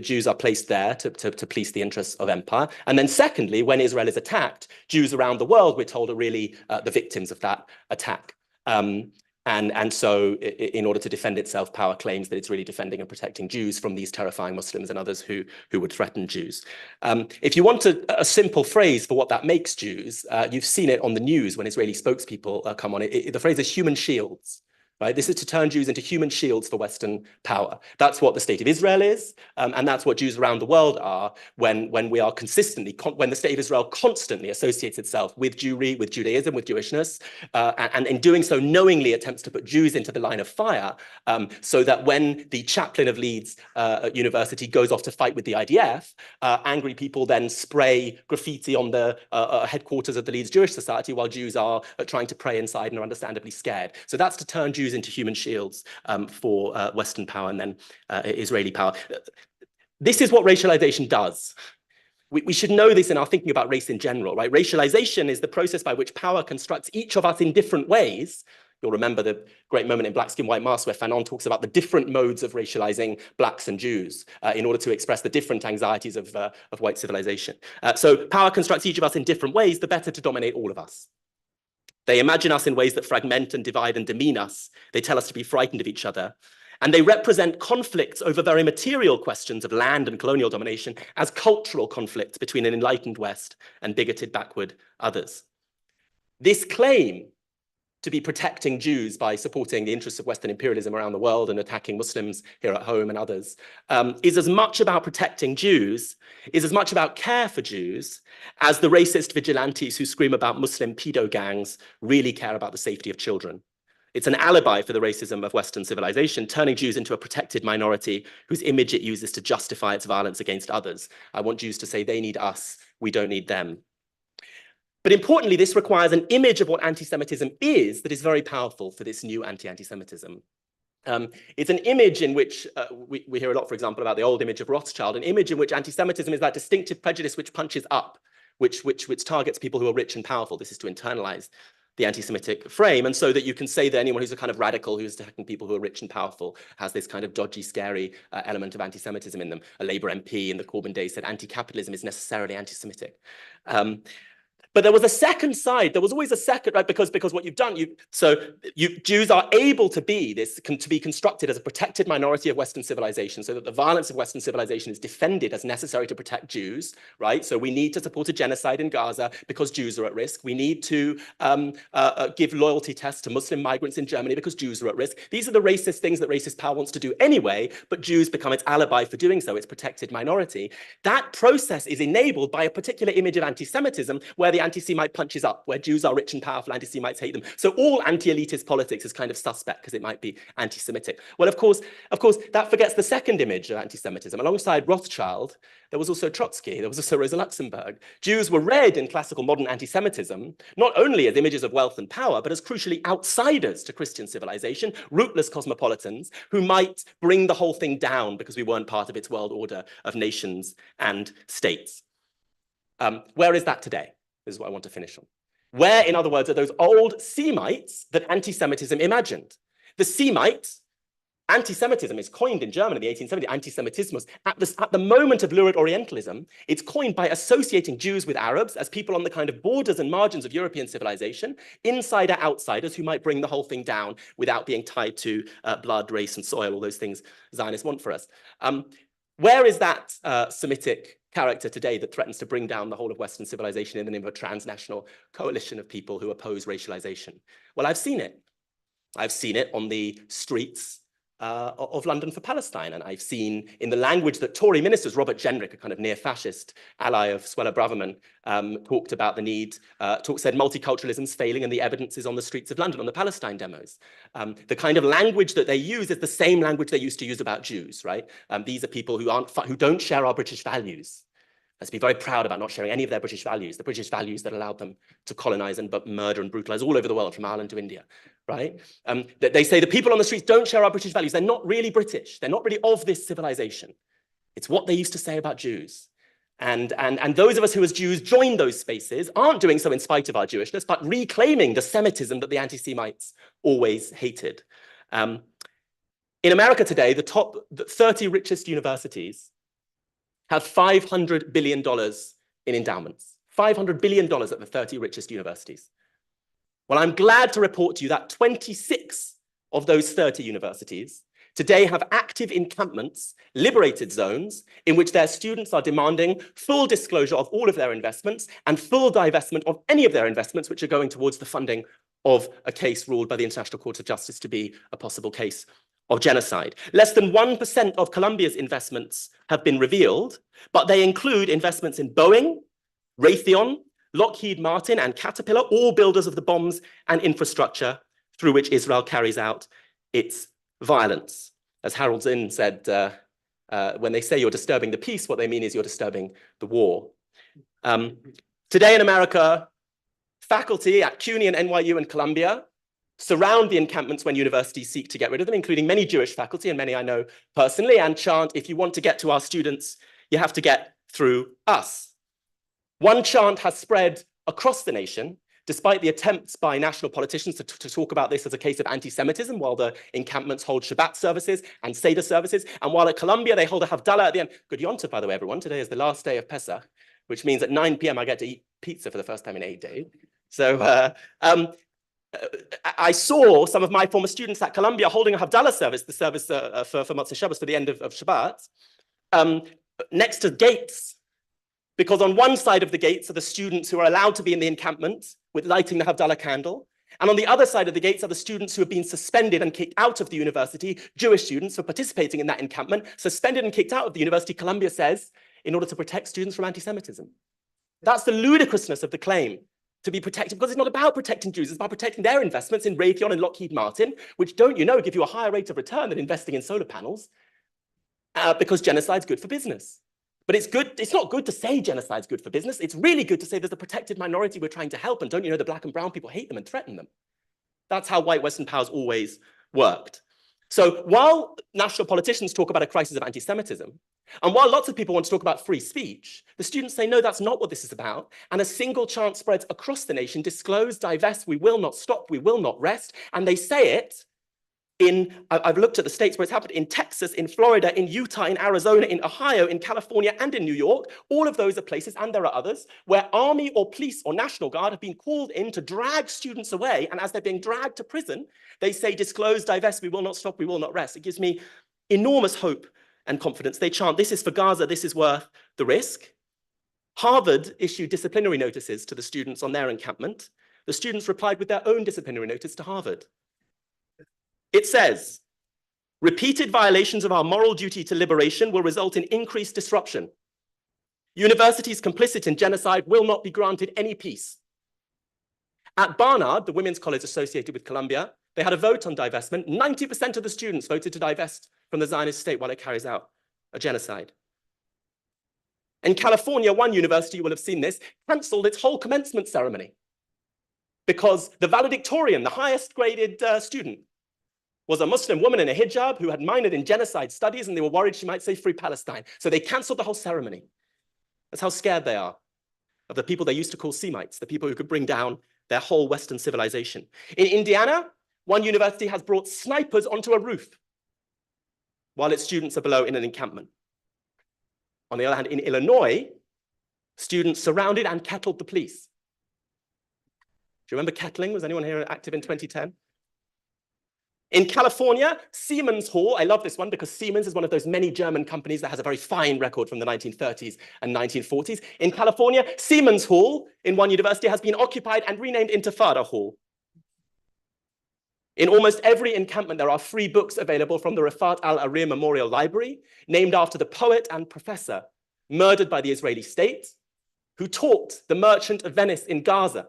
Jews are placed there to police the interests of empire. And then secondly, when Israel is attacked, Jews around the world, we're told, are really the victims of that attack. And so in order to defend itself, power claims that it's really defending and protecting Jews from these terrifying Muslims and others who would threaten Jews. If you want a simple phrase for what that makes Jews, you've seen it on the news when Israeli spokespeople come on. The phrase is human shields. Right? This is to turn Jews into human shields for Western power. That's what the State of Israel is, and that's what Jews around the world are when we are consistently, when the State of Israel constantly associates itself with Jewry, with Judaism, with Jewishness, and in doing so knowingly attempts to put Jews into the line of fire, so that when the chaplain of Leeds University goes off to fight with the IDF, angry people then spray graffiti on the headquarters of the Leeds Jewish Society while Jews are trying to pray inside and are understandably scared. So that's to turn Jews into human shields for Western power and then Israeli power. This is what racialization does. We should know this in our thinking about race in general, right? Racialization is the process by which power constructs each of us in different ways. You'll remember the great moment in Black Skin, White Mask where Fanon talks about the different modes of racializing blacks and Jews in order to express the different anxieties of white civilization. So power constructs each of us in different ways, the better to dominate all of us. They imagine us in ways that fragment and divide and demean us. They tell us to be frightened of each other. And they represent conflicts over very material questions of land and colonial domination as cultural conflicts between an enlightened West and bigoted backward others. This claim to be protecting Jews by supporting the interests of Western imperialism around the world and attacking Muslims here at home and others, is as much about protecting Jews, is as much about care for Jews, as the racist vigilantes who scream about Muslim pedo gangs really care about the safety of children. It's an alibi for the racism of Western civilization, turning Jews into a protected minority whose image it uses to justify its violence against others. I want Jews to say they need us, we don't need them. But importantly, this requires an image of what anti-Semitism is that is very powerful for this new anti-Semitism. It's an image in which we hear a lot, for example, about the old image of Rothschild, an image in which anti-Semitism is that distinctive prejudice which punches up, which targets people who are rich and powerful. This is to internalize the anti-Semitic frame, and so that you can say that anyone who's a kind of radical who's attacking people who are rich and powerful has this kind of dodgy, scary element of anti-Semitism in them. A Labour MP in the Corbyn days said anti-capitalism is necessarily anti-Semitic. But there was a second side. There was always a second, right? Because what you've done, Jews are able to be constructed as a protected minority of Western civilization, so that the violence of Western civilization is defended as necessary to protect Jews, right? So we need to support a genocide in Gaza because Jews are at risk. We need to give loyalty tests to Muslim migrants in Germany because Jews are at risk. These are the racist things that racist power wants to do anyway, but Jews become its alibi for doing so, its protected minority. That process is enabled by a particular image of anti-Semitism where the anti-Semite punches up, where Jews are rich and powerful, anti-Semites hate them. So all anti-elitist politics is kind of suspect because it might be anti-Semitic. Well, of course, that forgets the second image of anti-Semitism. Alongside Rothschild, there was also Trotsky, there was also Rosa Luxemburg. Jews were read in classical modern anti-Semitism, not only as images of wealth and power, but as crucially outsiders to Christian civilization, rootless cosmopolitans who might bring the whole thing down because we weren't part of its world order of nations and states. Where is that today? This is what I want to finish on. Where, in other words, are those old Semites that anti-Semitism imagined? The Semite, anti-Semitism is coined in German in the 1870s, anti-Semitismus. At the moment of lurid Orientalism, it's coined by associating Jews with Arabs as people on the kind of borders and margins of European civilization, insider outsiders who might bring the whole thing down without being tied to blood, race, and soil, all those things Zionists want for us. Where is that Semitic character today that threatens to bring down the whole of Western civilization in the name of a transnational coalition of people who oppose racialization? Well, I've seen it. I've seen it on the streets of London for Palestine. And I've seen in the language that Tory ministers, Robert Jenrick, a kind of near-fascist ally of Suella Braverman, talked about the need, said multiculturalism's failing and the evidence is on the streets of London, on the Palestine demos. The kind of language that they use is the same language they used to use about Jews, right? These are people who don't share our British values. Let's be very proud about not sharing any of their British values, the British values that allowed them to colonize and murder and brutalize all over the world, from Ireland to India, right? They say the people on the streets don't share our British values. They're not really British. They're not really of this civilization. It's what they used to say about Jews. And those of us who as Jews join those spaces aren't doing so in spite of our Jewishness, but reclaiming the Semitism that the anti-Semites always hated. In America today, the 30 richest universities have $500 billion in endowments. $500 billion at the 30 richest universities. Well, I'm glad to report to you that 26 of those 30 universities today have active encampments, liberated zones, in which their students are demanding full disclosure of all of their investments and full divestment of any of their investments which are going towards the funding of a case ruled by the International Court of Justice to be a possible case of genocide. Less than 1% of Columbia's investments have been revealed, but they include investments in Boeing, Raytheon, Lockheed Martin, and Caterpillar, all builders of the bombs and infrastructure through which Israel carries out its violence. As Harold Zinn said, when they say you're disturbing the peace, what they mean is you're disturbing the war. Today in America, faculty at CUNY and NYU and Columbia surround the encampments when universities seek to get rid of them, including many Jewish faculty and many I know personally, and chant, if you want to get to our students, you have to get through us. One chant has spread across the nation, despite the attempts by national politicians to talk about this as a case of anti-Semitism, while the encampments hold Shabbat services and Seder services, and while at Columbia they hold a Havdalah at the end. Good Yontif, by the way, everyone. Today is the last day of Pesach, which means at 9 p.m. I get to eat pizza for the first time in 8 days. So I saw some of my former students at Columbia holding a Havdalah service, the service for Motzei Shabbos, for the end of Shabbat, next to gates. Because on one side of the gates are the students who are allowed to be in the encampment with lighting the Havdalah candle. And on the other side of the gates are the students who have been suspended and kicked out of the university, Jewish students for participating in that encampment, suspended and kicked out of the university, Columbia says, in order to protect students from anti-Semitism. That's the ludicrousness of the claim to be protected, because it's not about protecting Jews, it's about protecting their investments in Raytheon and Lockheed Martin, which don't you know give you a higher rate of return than investing in solar panels, because genocide's good for business. But it's not good to say genocide's good for business. It's really good to say there's a protected minority we're trying to help, and don't you know the black and brown people hate them and threaten them. That's how white Western powers always worked. So while national politicians talk about a crisis of anti-Semitism, and while lots of people want to talk about free speech, the students say, no, that's not what this is about. And a single chant spreads across the nation: disclose, divest, we will not stop, we will not rest. And they say it I've looked at the states where it's happened: in Texas, in Florida, in Utah, in Arizona, in Ohio, in California, and in New York. All of those are places, and there are others, where army or police or National Guard have been called in to drag students away. And as they're being dragged to prison, they say, disclose, divest, we will not stop, we will not rest. It gives me enormous hope and confidence. They chant, this is for Gaza, this is worth the risk. Harvard issued disciplinary notices to the students on their encampment. The students replied with their own disciplinary notice to Harvard. It says, repeated violations of our moral duty to liberation will result in increased disruption. Universities complicit in genocide will not be granted any peace. At Barnard, the women's college associated with Columbia, they had a vote on divestment. 90% of the students voted to divest from the Zionist state while it carries out a genocide. In California, one university, you will have seen this, cancelled its whole commencement ceremony because the valedictorian, the highest graded student, was a Muslim woman in a hijab who had minored in genocide studies, and they were worried she might say free Palestine. So they canceled the whole ceremony. That's how scared they are of the people they used to call Semites, the people who could bring down their whole Western civilization. In Indiana, one university has brought snipers onto a roof while its students are below in an encampment. On the other hand, in Illinois, students surrounded and kettled the police. Do you remember kettling? Was anyone here active in 2010? In California, Siemens Hall, I love this one because Siemens is one of those many German companies that has a very fine record from the 1930s and 1940s. In California, Siemens Hall in one university has been occupied and renamed Intifada Hall. In almost every encampment, there are free books available from the Rifat al-Arir Memorial Library, named after the poet and professor murdered by the Israeli state, who taught The Merchant of Venice in Gaza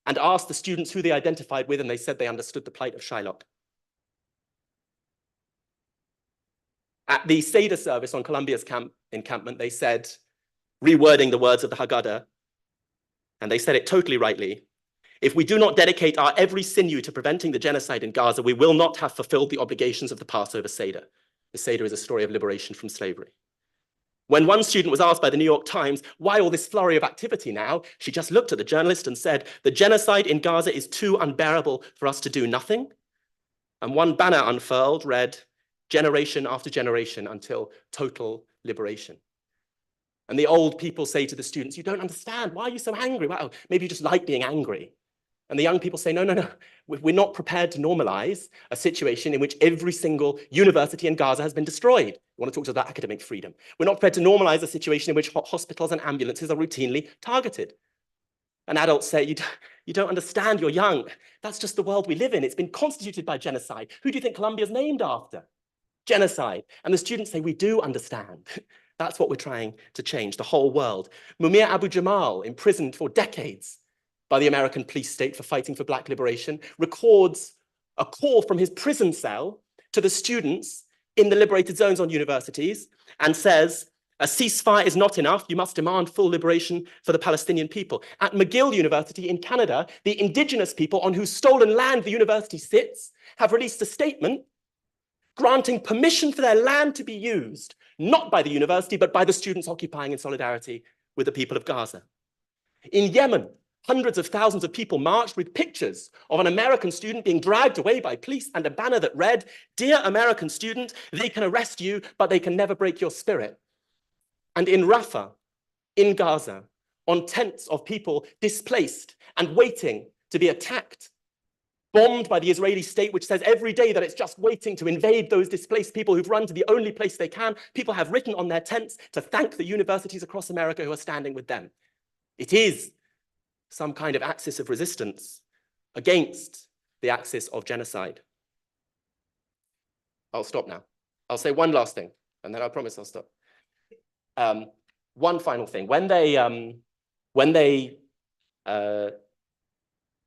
and asked the students who they identified with, and they said they understood the plight of Shylock. At the Seder service on Columbia's encampment, they said, rewording the words of the Haggadah, and they said it totally rightly, if we do not dedicate our every sinew to preventing the genocide in Gaza, we will not have fulfilled the obligations of the Passover Seder. The Seder is a story of liberation from slavery. When one student was asked by the New York Times, why all this flurry of activity now, she just looked at the journalist and said, the genocide in Gaza is too unbearable for us to do nothing. And one banner unfurled read, generation after generation until total liberation. And the old people say to the students, you don't understand. Why are you so angry? Well, maybe you just like being angry. And the young people say, no, no, no. We're not prepared to normalize a situation in which every single university in Gaza has been destroyed. You want to talk about academic freedom. We're not prepared to normalize a situation in which hospitals and ambulances are routinely targeted. And adults say, you don't understand, you're young. That's just the world we live in. It's been constituted by genocide. Who do you think Columbia's named after? Genocide. And the students say, we do understand. That's what we're trying to change, the whole world. Mumia Abu Jamal, imprisoned for decades by the American police state for fighting for black liberation, records a call from his prison cell to the students in the liberated zones on universities and says, a ceasefire is not enough. You must demand full liberation for the Palestinian people. At McGill University in Canada, the indigenous people on whose stolen land the university sits have released a statement granting permission for their land to be used, not by the university, but by the students occupying in solidarity with the people of Gaza. In Yemen, hundreds of thousands of people marched with pictures of an American student being dragged away by police and a banner that read, "Dear American student, they can arrest you, but they can never break your spirit." And in Rafah, in Gaza, on tents of people displaced and waiting to be attacked, bombed by the Israeli state, which says every day that it's just waiting to invade those displaced people who've run to the only place they can. People have written on their tents to thank the universities across America who are standing with them. It is some kind of axis of resistance against the axis of genocide. I'll stop now. I'll say one last thing, and then I promise I'll stop. One final thing. When they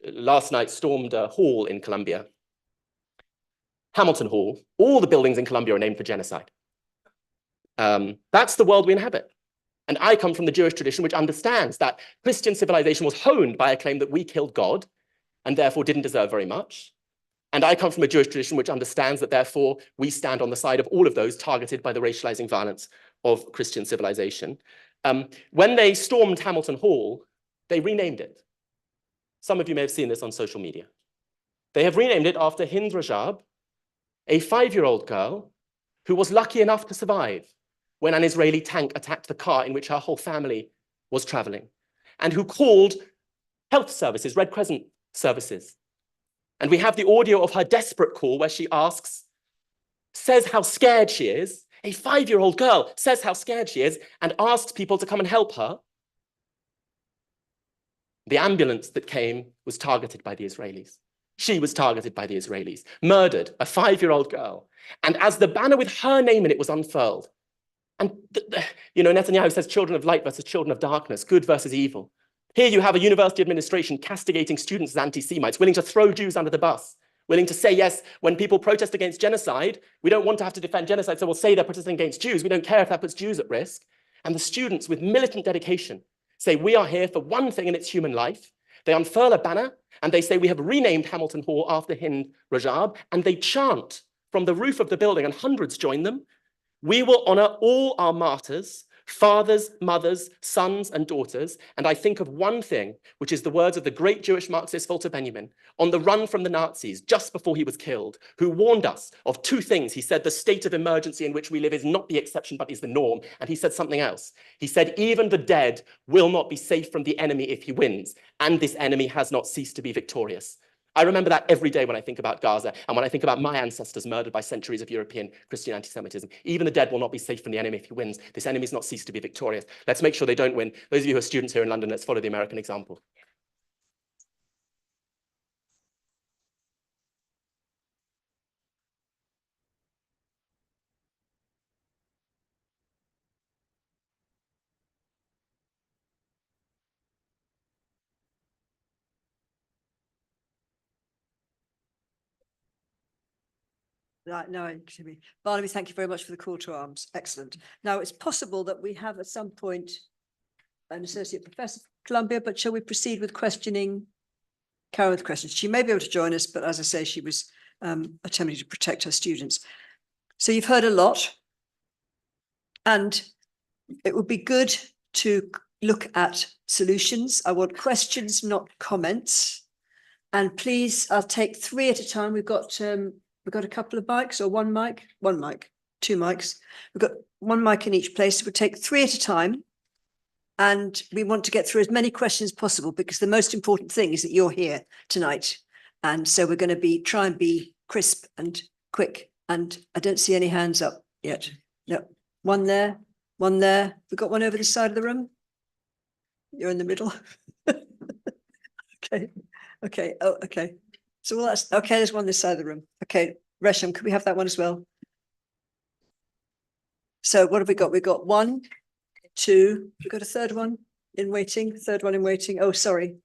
last night stormed a hall in Columbia, Hamilton Hall. All the buildings in Columbia are named for genocide. That's the world we inhabit. And I come from the Jewish tradition, which understands that Christian civilization was honed by a claim that we killed God and therefore didn't deserve very much. And I come from a Jewish tradition which understands that therefore we stand on the side of all of those targeted by the racializing violence of Christian civilization. When they stormed Hamilton Hall, they renamed it. Some of you may have seen this on social media. They have renamed it after Hind Rajab, a 5-year-old girl who was lucky enough to survive when an Israeli tank attacked the car in which her whole family was traveling, and who called health services, Red Crescent services. And we have the audio of her desperate call where she says how scared she is. A 5-year-old girl says how scared she is and asks people to come and help her. The ambulance that came was targeted by the Israelis. She was targeted by the Israelis, murdered, a 5-year-old girl. And as the banner with her name in it was unfurled, and Netanyahu says children of light versus children of darkness, good versus evil. Here you have a university administration castigating students as anti-Semites, willing to throw Jews under the bus, willing to say, yes, when people protest against genocide, we don't want to have to defend genocide, so we'll say they're protesting against Jews. We don't care if that puts Jews at risk. And the students with militant dedication say, we are here for one thing and it's human life. They unfurl a banner and they say, we have renamed Hamilton Hall after Hind Rajab, and they chant from the roof of the building, and hundreds join them. We will honor all our martyrs, fathers, mothers, sons, and daughters. And I think of one thing, which is the words of the great Jewish Marxist Walter Benjamin, on the run from the Nazis just before he was killed, who warned us of two things. He said, the state of emergency in which we live is not the exception, but is the norm. And he said something else. He said, even the dead will not be safe from the enemy if he wins. And this enemy has not ceased to be victorious. I remember that every day when I think about Gaza and when I think about my ancestors murdered by centuries of European Christian anti-Semitism. Even the dead will not be safe from the enemy if he wins. This enemy has not ceased to be victorious. Let's make sure they don't win. Those of you who are students here in London, let's follow the American example. Right, no, excuse me. Barnaby, thank you very much for the call to arms. Excellent. Now, it's possible that we have at some point an associate professor from Columbia, but shall we proceed with questioning Karen with questions? She may be able to join us, but as I say, she was attempting to protect her students. So you've heard a lot, and it would be good to look at solutions. I want questions, not comments. And please, I'll take 3 at a time. We've got a couple of mics, or one mic, 2 mics. We've got 1 mic in each place. We'll take 3 at a time. And we want to get through as many questions as possible, because the most important thing is that you're here tonight. And so we're going to try and be crisp and quick. And I don't see any hands up yet. No, one there, one there. We've got one over the side of the room. You're in the middle. Okay. Oh, okay. So well, that's okay. There's one this side of the room. Okay, Resham, could we have that one as well? So what have we got? We've got 1, 2. We've got a third one in waiting. Third one in waiting. Oh, sorry.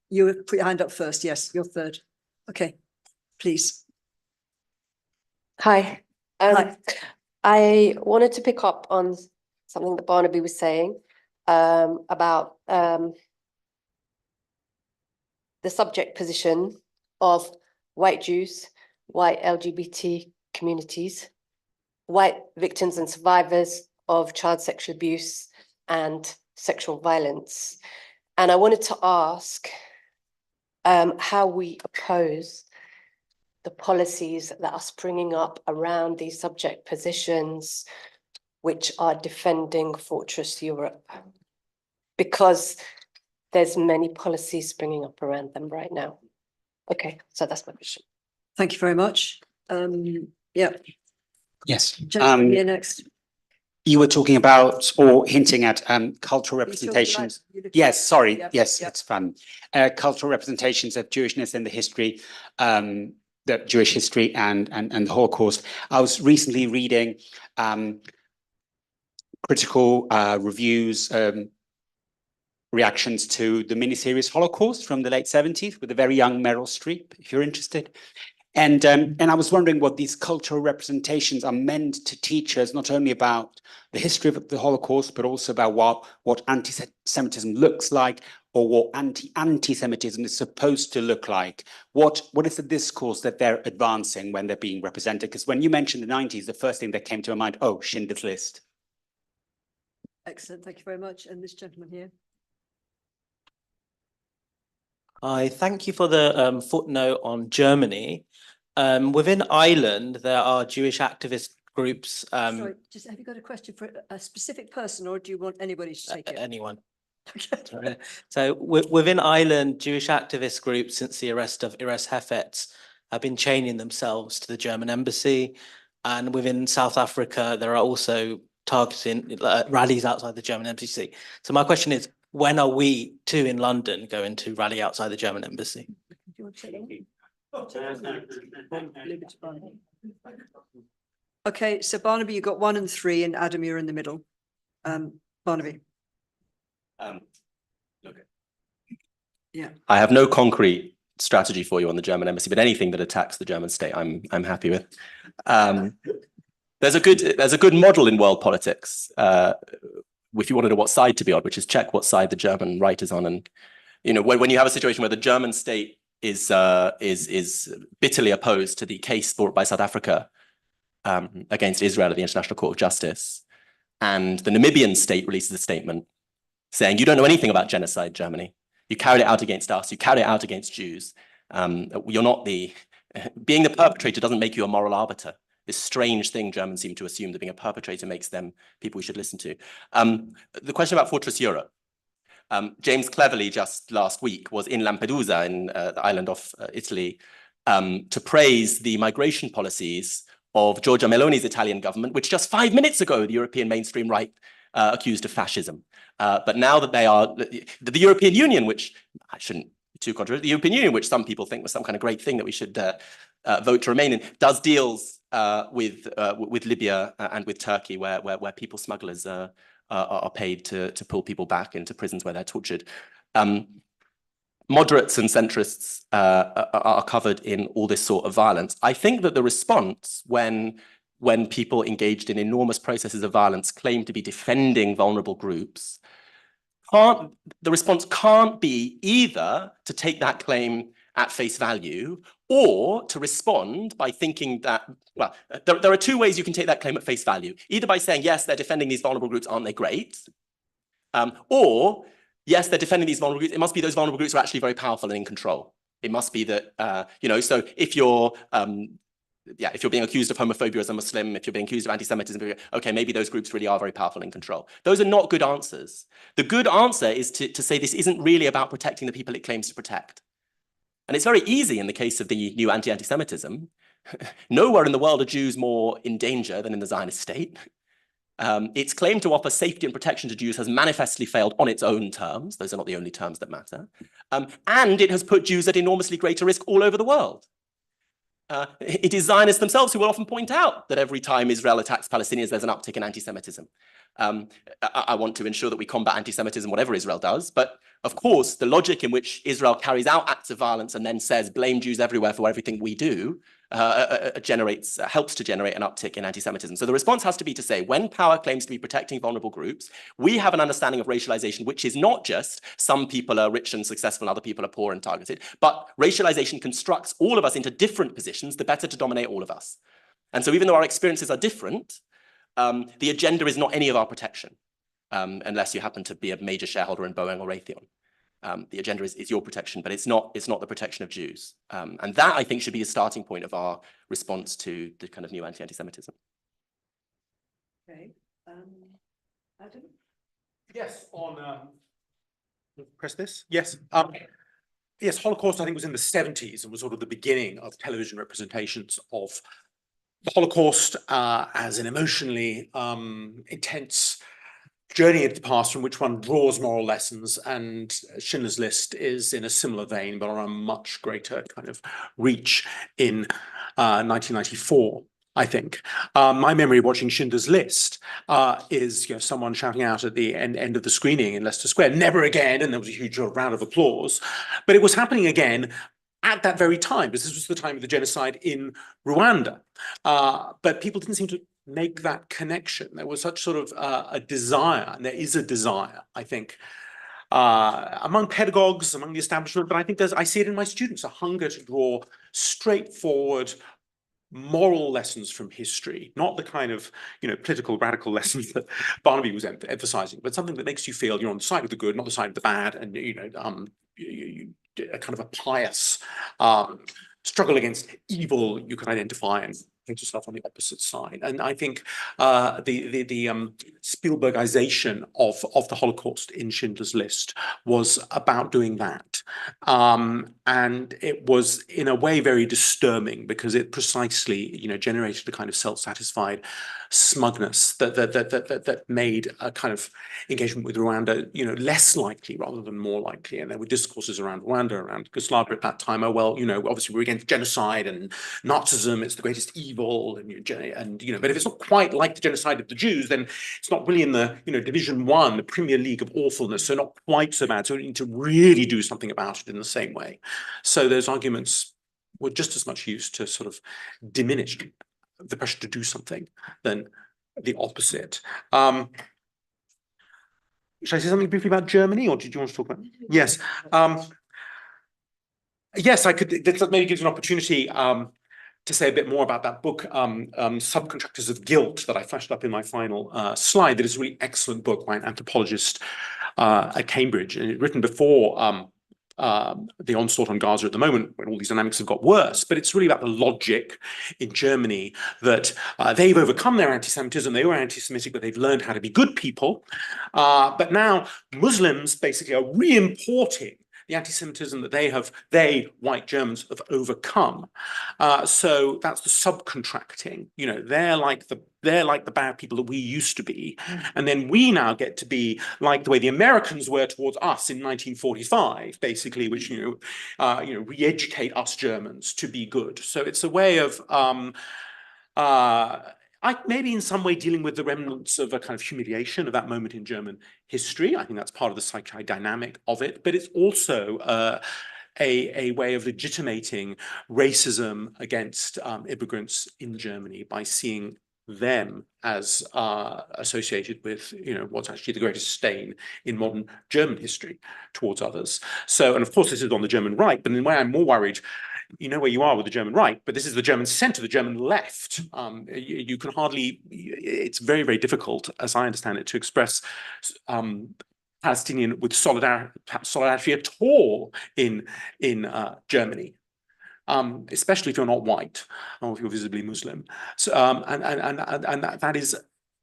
You put your hand up first. Yes, you're third. Okay, please. Hi. Hi. I wanted to pick up on something that Barnaby was saying about the subject position of white Jews, white LGBT communities, white victims and survivors of child sexual abuse and sexual violence. And I wanted to ask how we oppose the policies that are springing up around these subject positions, which are defending Fortress Europe, because there's many policies springing up around them right now. Okay, so that's my question. Thank you very much. Yeah. Yes. Gentleman here next. You were talking about or hinting at cultural representations. Yes, sorry. Yep, Yes, yep. it's fun. Cultural representations of Jewishness in the history, the Jewish history and the Holocaust. I was recently reading critical reviews reactions to the miniseries Holocaust from the late 70s with a very young Meryl Streep, if you're interested. And I was wondering what these cultural representations are meant to teach us, not only about the history of the Holocaust, but also about what anti-Semitism looks like, or what anti-Semitism is supposed to look like. What is the discourse that they're advancing when they're being represented? Because when you mentioned the 90s, the first thing that came to my mind, oh, Schindler's List. Excellent. Thank you very much. And this gentleman here. Hi, thank you for the footnote on Germany. Within Ireland, there are Jewish activist groups. Sorry, just have you got a question for a specific person, or do you want anybody to take it? Anyone. Okay. So within Ireland, Jewish activist groups, since the arrest of Ires Hefetz, have been chaining themselves to the German embassy. And within South Africa, there are also targeting rallies outside the German embassy. So my question is, when are we too in London going to rally outside the German embassy? Do you want to say that? Okay, so Barnaby, you got 1 and 3, and Adam, you're in the middle. Barnaby. I have no concrete strategy for you on the German embassy, but anything that attacks the German state, I'm happy with. There's a good model in world politics, if you want to know what side to be on, which is check what side the German right is on. And when you have a situation where the German state is bitterly opposed to the case brought by South Africa against Israel at the International Court of Justice, and the Namibian state releases a statement saying, you don't know anything about genocide, Germany. You carried it out against us. You carried it out against Jews. You're not being the perpetrator doesn't make you a moral arbiter. This strange thing Germans seem to assume that being a perpetrator makes them people we should listen to. The question about Fortress Europe. James Cleverly just last week was in Lampedusa, in the island of Italy, to praise the migration policies of Giorgia Meloni's Italian government, which just 5 minutes ago, the European mainstream right accused of fascism. But now that they are, the European Union, which I shouldn't be too controversial, the European Union, which some people think was some kind of great thing that we should vote to remain in, does deals with Libya and with Turkey, where people smugglers are paid to pull people back into prisons where they're tortured. Moderates and centrists are covered in all this sort of violence. I think that the response when people engaged in enormous processes of violence claim to be defending vulnerable groups, the response can't be either to take that claim at face value or to respond by thinking that, well, there are 2 ways you can take that claim at face value. Either by saying, yes, they're defending these vulnerable groups, aren't they great? Or, yes, they're defending these vulnerable groups. It must be those vulnerable groups are actually very powerful and in control. It must be that, so if you're being accused of homophobia as a Muslim, if you're being accused of anti-Semitism, okay, maybe those groups really are very powerful and in control. Those are not good answers. The good answer is to say this isn't really about protecting the people it claims to protect. And it's very easy in the case of the new anti-Semitism. Nowhere in the world are Jews more in danger than in the Zionist state. Its claim to offer safety and protection to Jews has manifestly failed on its own terms. Those are not the only terms that matter. And it has put Jews at enormously greater risk all over the world. It is Zionists themselves who will often point out that every time Israel attacks Palestinians, there's an uptick in anti-Semitism. I want to ensure that we combat anti-Semitism, whatever Israel does. But of course, the logic in which Israel carries out acts of violence and then says, blame Jews everywhere for everything we do, helps to generate an uptick in anti-Semitism. So the response has to be to say, when power claims to be protecting vulnerable groups, we have an understanding of racialization, which is not just some people are rich and successful and other people are poor and targeted, but racialization constructs all of us into different positions, the better to dominate all of us. And so even though our experiences are different, the agenda is not any of our protection, unless you happen to be a major shareholder in Boeing or Raytheon. The agenda is your protection, but it's not the protection of Jews. And that, I think, should be a starting point of our response to the kind of new anti-Semitism. Okay. Adam? Yes, press this. Yes. Yes, Holocaust, I think, was in the 70s and was sort of the beginning of television representations of the Holocaust as an emotionally intense journey into the past from which one draws moral lessons, and Schindler's List is in a similar vein, but on a much greater kind of reach in 1994. I think. My memory of watching Schindler's List is, you know, someone shouting out at the end of the screening in Leicester Square, "Never again!" And there was a huge round of applause. But it was happening again at that very time, because this was the time of the genocide in Rwanda. But people didn't seem to make that connection. There was such sort of a desire, and there is a desire, I think, among pedagogues, among the establishment, but I think I see it in my students, a hunger to draw straightforward moral lessons from history, not the kind of, you know, political radical lessons that Barnaby was emphasizing, but something that makes you feel you're on the side of the good, not the side of the bad, and, you know, a kind of a pious struggle against evil you can identify and put yourself on the opposite side. And I think the Spielbergization of the Holocaust in Schindler's List was about doing that. And it was in a way very disturbing, because it precisely, you know, generated a kind of self-satisfied smugness that made a kind of engagement with Rwanda, you know, less likely rather than more likely. And there were discourses around Rwanda, around Yugoslavia at that time. Oh, well, you know, obviously we're against genocide and Nazism, it's the greatest evil, and you know, but if it's not quite like the genocide of the Jews, then it's not really in the, you know, Division One, the Premier League of awfulness, so not quite so bad. So we need to really do something about it in the same way. So those arguments were just as much used to sort of diminish the pressure to do something than the opposite. Should I say something briefly about Germany, or did you want to talk about? Yes. Yes, I could. That maybe gives an opportunity to say a bit more about that book, Subcontractors of Guilt, that I flashed up in my final slide. That is a really excellent book by an anthropologist at Cambridge, and written before the onslaught on Gaza at the moment, when all these dynamics have got worse. But it's really about the logic in Germany that they've overcome their anti-Semitism. They were anti-Semitic, but they've learned how to be good people. But now Muslims basically are re-importing the anti-Semitism that they, white Germans, have overcome. So that's the subcontracting. You know, they're like the bad people that we used to be, and then we now get to be like the way the Americans were towards us in 1945, basically, which re-educate us Germans to be good. So it's a way of maybe in some way dealing with the remnants of a kind of humiliation of that moment in German history. I think that's part of the psychodynamic of it, but it's also a way of legitimating racism against immigrants in Germany by seeing them as associated with, you know, what's actually the greatest stain in modern German history towards others. So, and of course, this is on the German right, but in a way I'm more worried, you know where you are with the German right, but this is the German center, the German left. You can hardly, it's very, very difficult, as I understand it, to express Palestinian with solidarity at all in Germany. Especially if you're not white or if you're visibly Muslim. So, and that is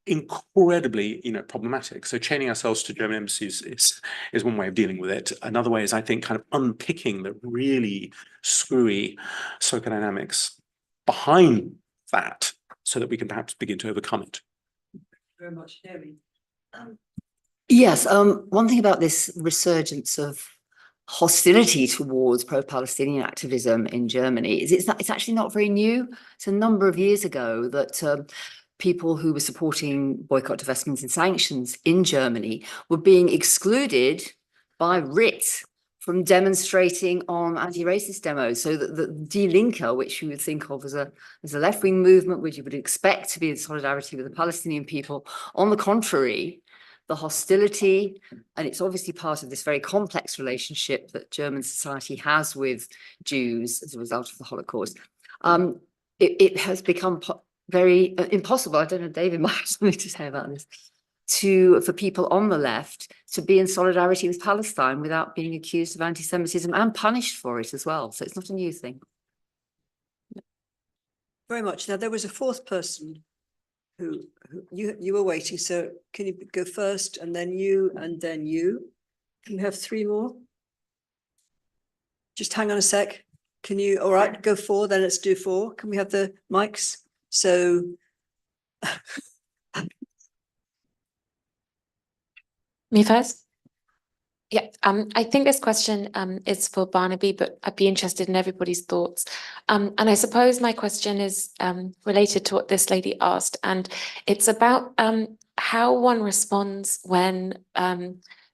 incredibly, you know, problematic. So chaining ourselves to German embassies is one way of dealing with it. Another way is, I think, kind of unpicking the really screwy psychodynamics behind that, so that we can perhaps begin to overcome it. Very much, Naomi. Yes, one thing about this resurgence of hostility towards pro-Palestinian activism in Germany is it's actually not very new. It's a number of years ago that people who were supporting boycott, divestments and sanctions in Germany were being excluded by writ from demonstrating on anti-racist demos. So that the Die Linke, which you would think of as a left-wing movement, which you would expect to be in solidarity with the Palestinian people, on the contrary, the hostility, and it's obviously part of this very complex relationship that German society has with Jews as a result of the Holocaust. It has become very impossible. I don't know, David might have something to say about this, for people on the left to be in solidarity with Palestine without being accused of anti-Semitism and punished for it as well. So it's not a new thing. Very much. Now, there was a fourth person who you were waiting. So can you go first, and then you, and then you? Can you have three more? Just hang on a sec. Can you, all right, go four, then let's do four. Can we have the mics? So me first? Yeah, I think this question is for Barnaby, but I'd be interested in everybody's thoughts. And I suppose my question is related to what this lady asked, and it's about how one responds when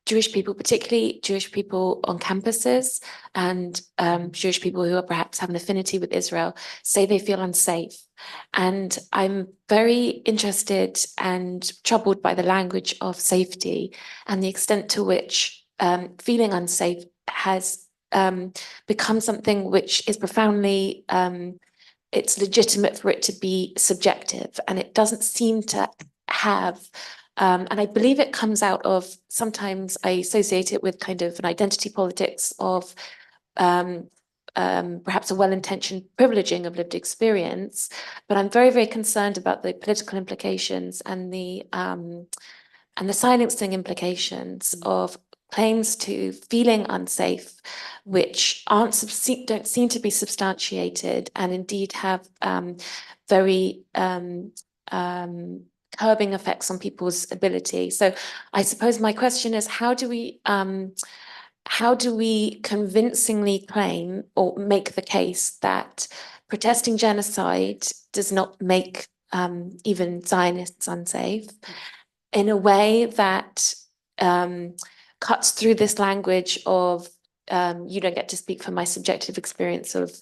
Jewish people, particularly Jewish people on campuses and Jewish people who are perhaps have an affinity with Israel, say they feel unsafe. And I'm very interested and troubled by the language of safety and the extent to which feeling unsafe has become something which is profoundly, it's legitimate for it to be subjective, and it doesn't seem to have, and I believe it comes out of, sometimes I associate it with kind of an identity politics of perhaps a well-intentioned privileging of lived experience, but I'm very, very concerned about the political implications and the silencing implications of claims to feeling unsafe, which don't seem to be substantiated, and indeed have very curbing effects on people's ability. So I suppose my question is, how do we convincingly claim or make the case that protesting genocide does not make even Zionists unsafe, in a way that cuts through this language of you don't get to speak for my subjective experience of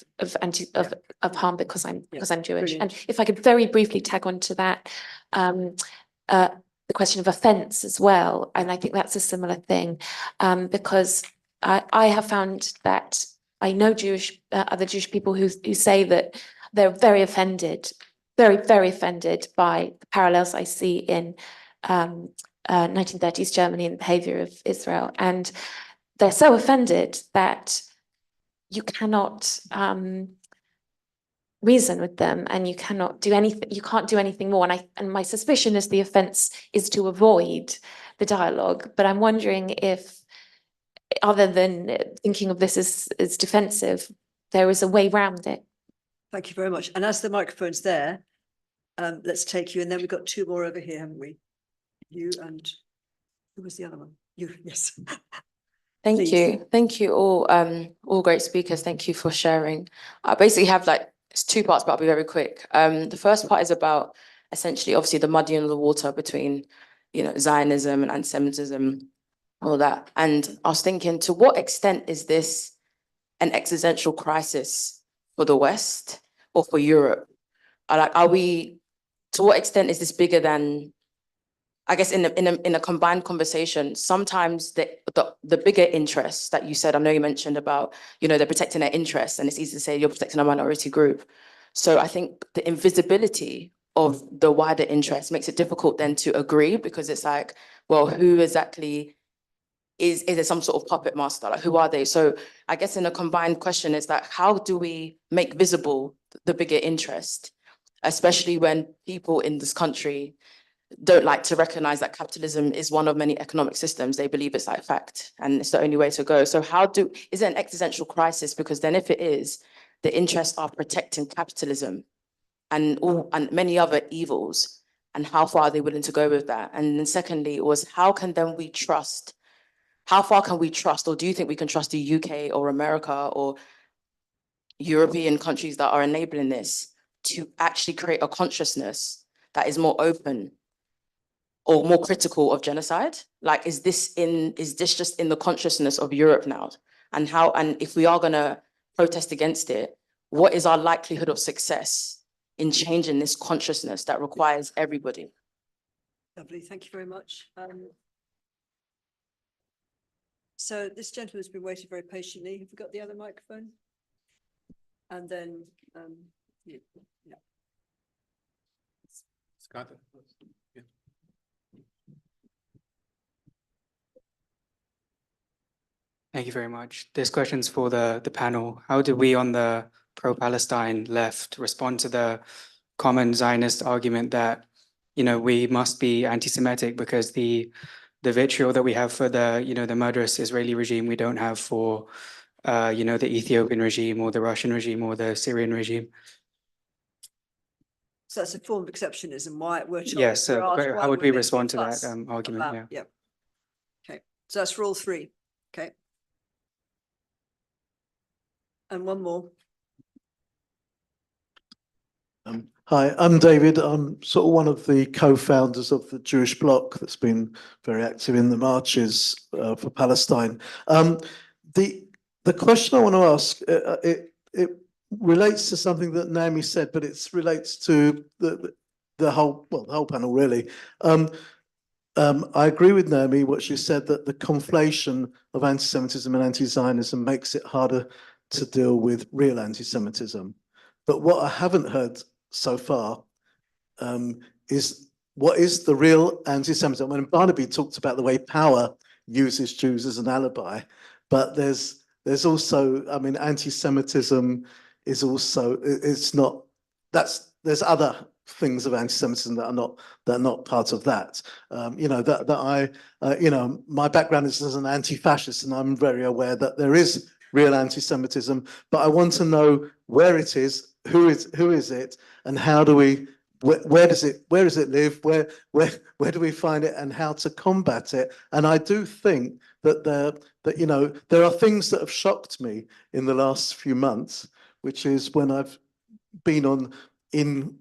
harm because I'm Jewish. brilliant. And if I could very briefly tag on to that, the question of offence as well, and I think that's a similar thing, because I have found that I know other Jewish people who say that they're very offended, very, very offended by the parallels I see in 1930s Germany and the behavior of Israel. And they're so offended that you cannot reason with them, and you cannot do anything, you can't do anything more. And my suspicion is the offense is to avoid the dialogue. But I'm wondering if, other than thinking of this as defensive, there is a way around it. Thank you very much. And as the microphone's there, let's take you, and then we've got two more over here, haven't we? You and who was the other one? You, yes. Thank Please. you. Thank you all great speakers. Thank you for sharing. I basically have it's two parts, but I'll be very quick. The first part is about essentially, obviously, the muddying of the water between, Zionism and anti-Semitism, all that. And I was thinking, to what extent is this an existential crisis for the West or for Europe? To what extent is this bigger than, I guess, in a combined conversation? Sometimes the bigger interests that you said, I know you mentioned about, they're protecting their interests, and it's easy to say you're protecting a minority group. So I think the invisibility of the wider interest makes it difficult then to agree, because it's like, well, who exactly is there some sort of puppet master? Like, who are they? So I guess in a combined question is that, how do we make visible the bigger interest, especially when people in this country don't like to recognize that capitalism is one of many economic systems? They believe it's like fact and it's the only way to go. So is it an existential crisis? Because then if it is, the interests are protecting capitalism and many other evils, and how far are they willing to go with that? And then secondly was, how far can we trust, or do you think we can trust the UK or America or European countries that are enabling this to actually create a consciousness that is more open or more critical of genocide? Like, is this just in the consciousness of Europe now? And if we are gonna protest against it, what is our likelihood of success in changing this consciousness that requires everybody? Lovely, thank you very much. So this gentleman's been waiting very patiently. Have we got the other microphone? And then, you, yeah. Scott. Yeah. Thank you very much. This question's for the panel. How do we on the pro-Palestine left respond to the common Zionist argument that, we must be anti-Semitic because the vitriol that we have for the murderous Israeli regime, we don't have for, the Ethiopian regime or the Russian regime or the Syrian regime? So that's a form of exceptionism. Why we're told. Yes, we're asked why how would we're we making a respond to that fuss argument? about, Yeah. Okay, so that's for all three. Okay. And one more. Hi, I'm David. I'm sort of one of the co-founders of the Jewish Bloc that's been very active in the marches for Palestine. The question I want to ask, it relates to something that Naomi said, but it relates to the whole panel really. I agree with Naomi what she said, that the conflation of anti-Semitism and anti-Zionism makes it harder to deal with real anti-Semitism. But what I haven't heard so far is what is the real anti-Semitism? I mean, Barnaby talked about the way power uses Jews as an alibi, but there's also, I mean, anti-Semitism is also, it's not, there's other things of anti-Semitism that are not part of that. You know, that I, you know, my background is as an anti-fascist, and I'm very aware that there is real anti-Semitism, but I want to know where it is, who is it, and how do we, where does it live, where do we find it, and how to combat it? And I do think that you know, there are things that have shocked me in the last few months, which is when I've been in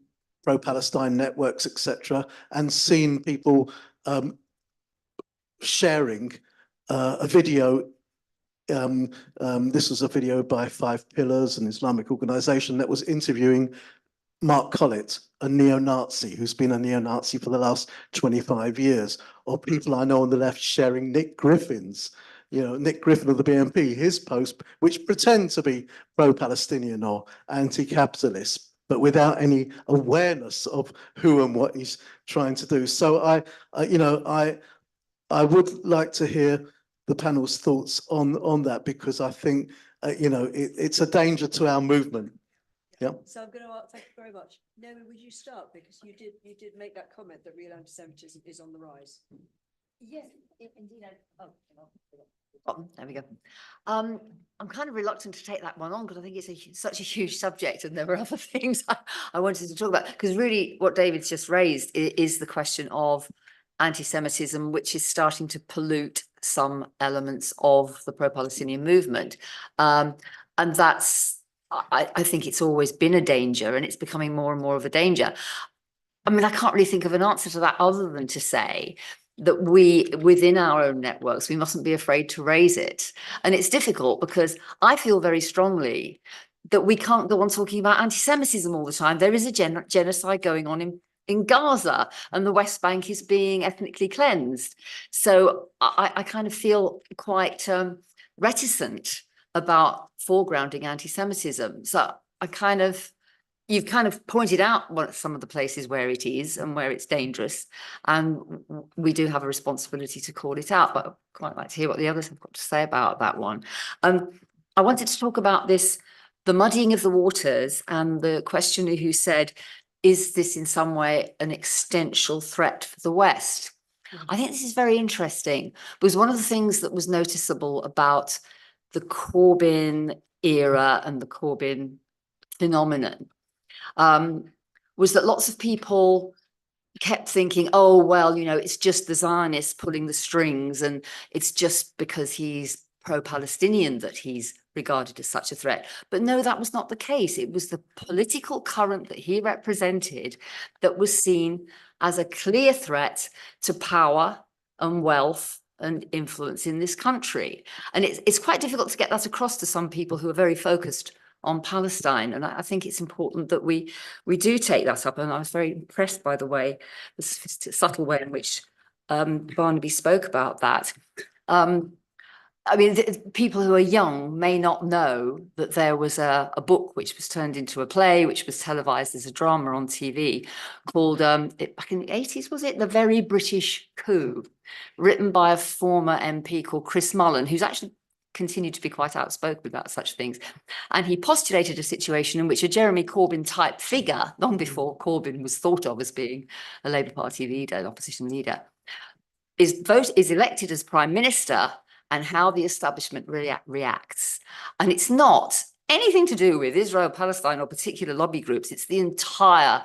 pro-Palestine networks, etc., and seen people sharing a video. This was a video by Five Pillars, an Islamic organization that was interviewing Mark Collett, a neo-Nazi who's been a neo-Nazi for the last 25 years, or people I know on the left sharing Nick Griffin's, you know, Nick Griffin of the BNP, his post, which pretend to be pro-Palestinian or anti-capitalist, but without any awareness of who and what he's trying to do. So I would like to hear the panel's thoughts on that, because I think you know, it's a danger to our movement. Yeah. So I'm going to thank you very much. Naomi, would you start, because you did make that comment that real anti-Semitism is on the rise. Yes, indeed. There we go. I'm kind of reluctant to take that one on because I think it's such a huge subject, and there were other things I wanted to talk about. Because really, what David's just raised is the question of anti-Semitism, which is starting to pollute some elements of the pro-Palestinian movement, and that's. I think it's always been a danger, and it's becoming more and more of a danger. I mean, I can't really think of an answer to that other than to say that within our own networks, we mustn't be afraid to raise it. And it's difficult because I feel very strongly that we can't go on talking about anti-Semitism all the time. There is a genocide going on in Gaza, and the West Bank is being ethnically cleansed. So I kind of feel quite reticent about foregrounding anti-Semitism. So you've kind of pointed out some of the places where it is and where it's dangerous, and we do have a responsibility to call it out, but I'd quite like to hear what the others have got to say about that one. I wanted to talk about the muddying of the waters, and the questioner who said, is this in some way an existential threat for the West? I think this is very interesting, because one of the things that was noticeable about the Corbyn era and the Corbyn phenomenon was that lots of people kept thinking, oh, well, you know, it's just the Zionists pulling the strings, and it's just because he's pro-Palestinian that he's regarded as such a threat. But no, that was not the case. It was the political current that he represented that was seen as a clear threat to power and wealth and influence in this country. And it's quite difficult to get that across to some people who are very focused on Palestine. And I think it's important that we do take that up. And I was very impressed by the subtle way in which Barnaby spoke about that. I mean, people who are young may not know that there was a book which was turned into a play, which was televised as a drama on TV, called, back in the 80s, was it? The Very British Coup, written by a former MP called Chris Mullen, who's actually continued to be quite outspoken about such things. And he postulated a situation in which a Jeremy Corbyn type figure, long before Corbyn was thought of as being a Labour Party leader, an opposition leader, is elected as Prime Minister, and how the establishment reacts. And it's not anything to do with Israel, Palestine, or particular lobby groups. It's the entire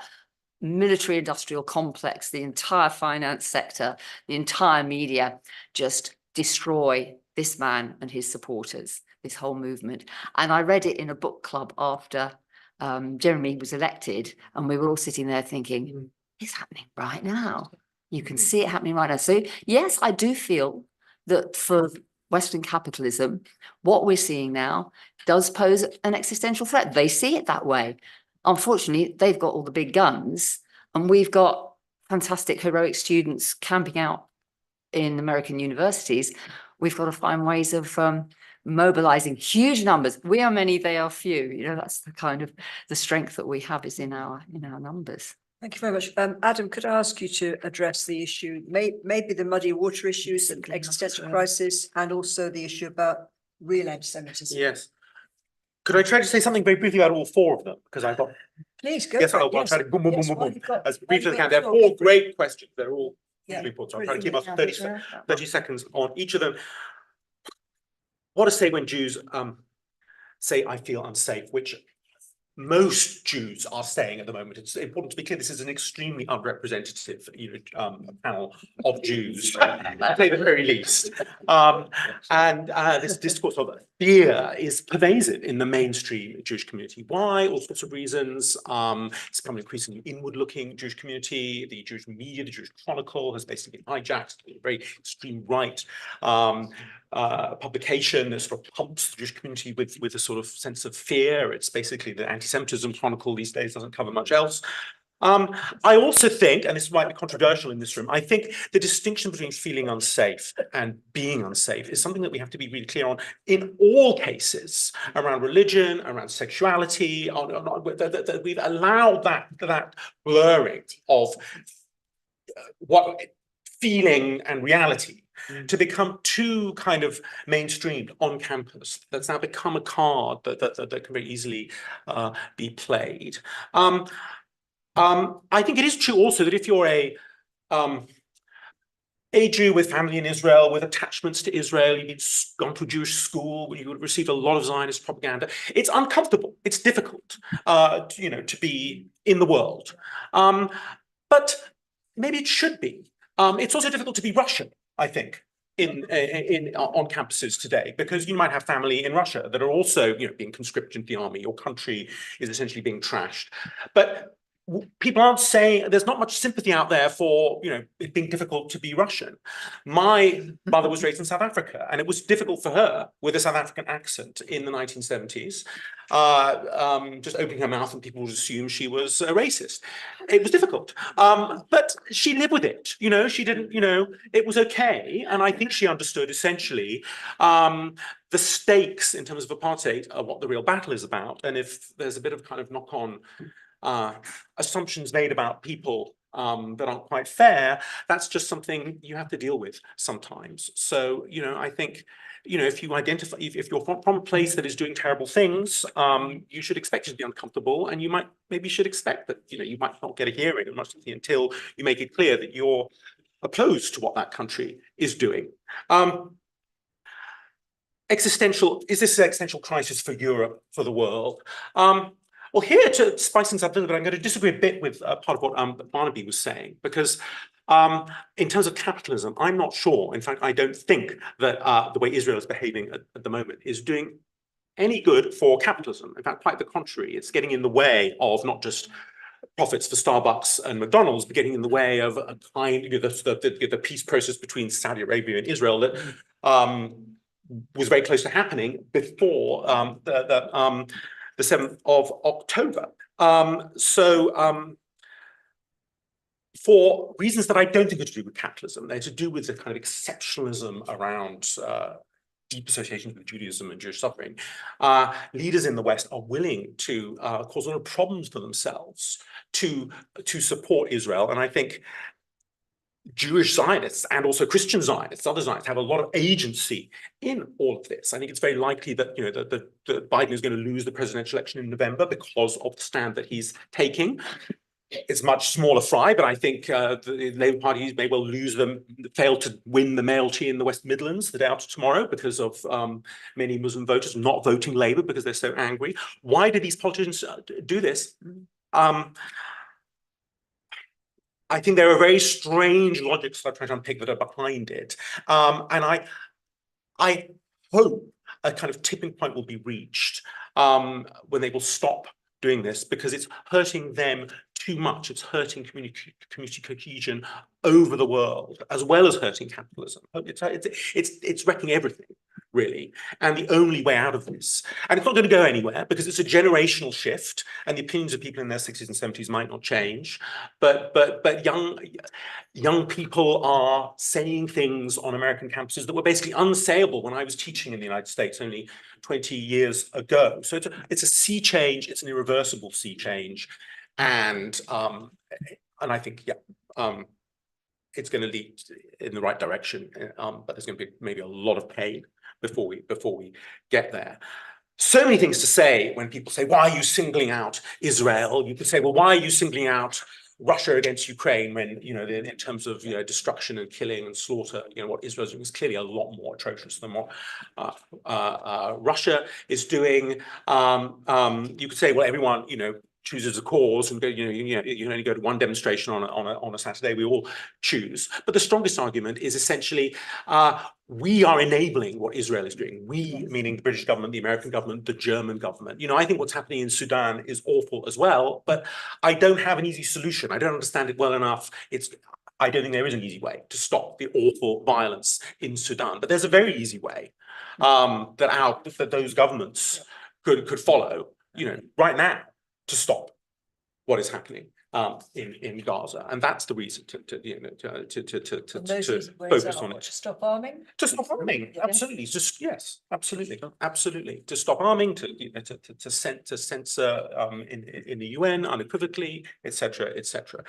military industrial complex, the entire finance sector, the entire media just destroy this man and his supporters, this whole movement. And I read it in a book club after Jeremy was elected, and we were all sitting there thinking, it's happening right now. You can see it happening right now. So yes, I do feel that for Western capitalism, what we're seeing now does pose an existential threat. They see it that way. Unfortunately, they've got all the big guns, and we've got fantastic, heroic students camping out in American universities. We've got to find ways of mobilizing huge numbers. We are many, they are few. You know, that's the kind of the strength that we have is in our numbers. Thank you very much. Adam, could I ask you to address the issue, maybe the muddy water issues and existential crisis, and also the issue about real anti-Semitism? Yes. Could I try to say something very briefly about all four of them? Because I thought, Please go. yes, for it, I'll try to boom, boom, Yes, boom, boom, well, boom. you've got- As well, briefly as I you've can. got They're four. four great questions. They're all Yeah, really important. So I'll try to keep us brilliant. 30 seconds on each of them. What to say when Jews say, I feel unsafe, which most Jews are saying at the moment. It's important to be clear, this is an extremely unrepresentative panel of Jews, to say the very least. And this discourse of fear is pervasive in the mainstream Jewish community. Why? All sorts of reasons. It's become an increasingly inward-looking Jewish community. The Jewish media, the Jewish Chronicle has basically been hijacked, a very extreme right publication that sort of pumps the Jewish community with a sort of sense of fear. It's basically the anti-Semitism Chronicle these days, doesn't cover much else. I also think, and this might be controversial in this room, I think the distinction between feeling unsafe and being unsafe is something that we have to be really clear on in all cases around religion, around sexuality, that we've allowed that blurring of what feeling and reality to become too kind of mainstreamed on campus. That's now become a card that can very easily be played. I think it is true also that if you're a Jew with family in Israel, with attachments to Israel, you've gone to a Jewish school, you would have received a lot of Zionist propaganda. It's uncomfortable. It's difficult, to be in the world. But maybe it should be. It's also difficult to be Russian, I think, on campuses today, because you might have family in Russia that are also, being conscripted into the army. Your country is essentially being trashed. But people aren't saying, there's not much sympathy out there for, it being difficult to be Russian. My mother was raised in South Africa, and it was difficult for her with a South African accent in the 1970s. Just opening her mouth and people would assume she was a racist. It was difficult. But she lived with it. She didn't, it was okay. And I think she understood essentially the stakes in terms of apartheid are what the real battle is about. And if there's a bit of kind of knock-on assumptions made about people that aren't quite fair, that's just something you have to deal with sometimes. So, I think, if you identify, if you're from a place that is doing terrible things, you should expect it to be uncomfortable, and you maybe should expect that, you might not get a hearing until you make it clear that you're opposed to what that country is doing. Is this an existential crisis for Europe, for the world? Well, here to spice things up a little bit, I'm going to disagree a bit with part of what Barnaby was saying, because in terms of capitalism, I'm not sure. In fact, I don't think that the way Israel is behaving at the moment is doing any good for capitalism. In fact, quite the contrary. It's getting in the way of not just profits for Starbucks and McDonald's, but getting in the way of a kind, the peace process between Saudi Arabia and Israel that was very close to happening before the 7th of October. For reasons that I don't think are to do with capitalism, they're to do with the kind of exceptionalism around deep associations with Judaism and Jewish suffering, leaders in the West are willing to cause a lot of problems for themselves to support Israel. And I think Jewish Zionists and also Christian Zionists, other Zionists, have a lot of agency in all of this. I think it's very likely that that Biden is going to lose the presidential election in November because of the stand that he's taking. It's much smaller fry, but I think the Labour Party may well fail to win the mayoralty in the West Midlands the day after tomorrow because of many Muslim voters not voting Labour because they're so angry. Why do these politicians do this? I think there are very strange logics that I try to unpick that are behind it. And I hope a kind of tipping point will be reached when they will stop doing this, because it's hurting them too much. It's hurting community cohesion over the world, as well as hurting capitalism. It's wrecking everything, really. And the only way out of this, and it's not going to go anywhere, because it's a generational shift, and the opinions of people in their 60s and 70s might not change. But young people are saying things on American campuses that were basically unsayable when I was teaching in the United States only 20 years ago. So it's a sea change. It's an irreversible sea change, and I think it's going to lead in the right direction. But there's going to be maybe a lot of pain before we get there. So many things to say when people say, why are you singling out Israel? You could say, well, why are you singling out Russia against Ukraine when, in terms of, destruction and killing and slaughter, what Israel's doing is clearly a lot more atrocious than what Russia is doing. You could say, well, everyone, chooses a cause, and you only go to one demonstration on a Saturday. We all choose. But the strongest argument is essentially we are enabling what Israel is doing. We, meaning the British government, the American government, the German government. I think what's happening in Sudan is awful as well, but I don't have an easy solution. I don't understand it well enough. I don't think there is an easy way to stop the awful violence in Sudan. But there's a very easy way that those governments could follow, right now, to stop what is happening in Gaza, and that's the reason to focus on it. To stop arming. To stop arming, absolutely. Just yes, absolutely. To stop arming, to censor in the UN unequivocally, etc., etc.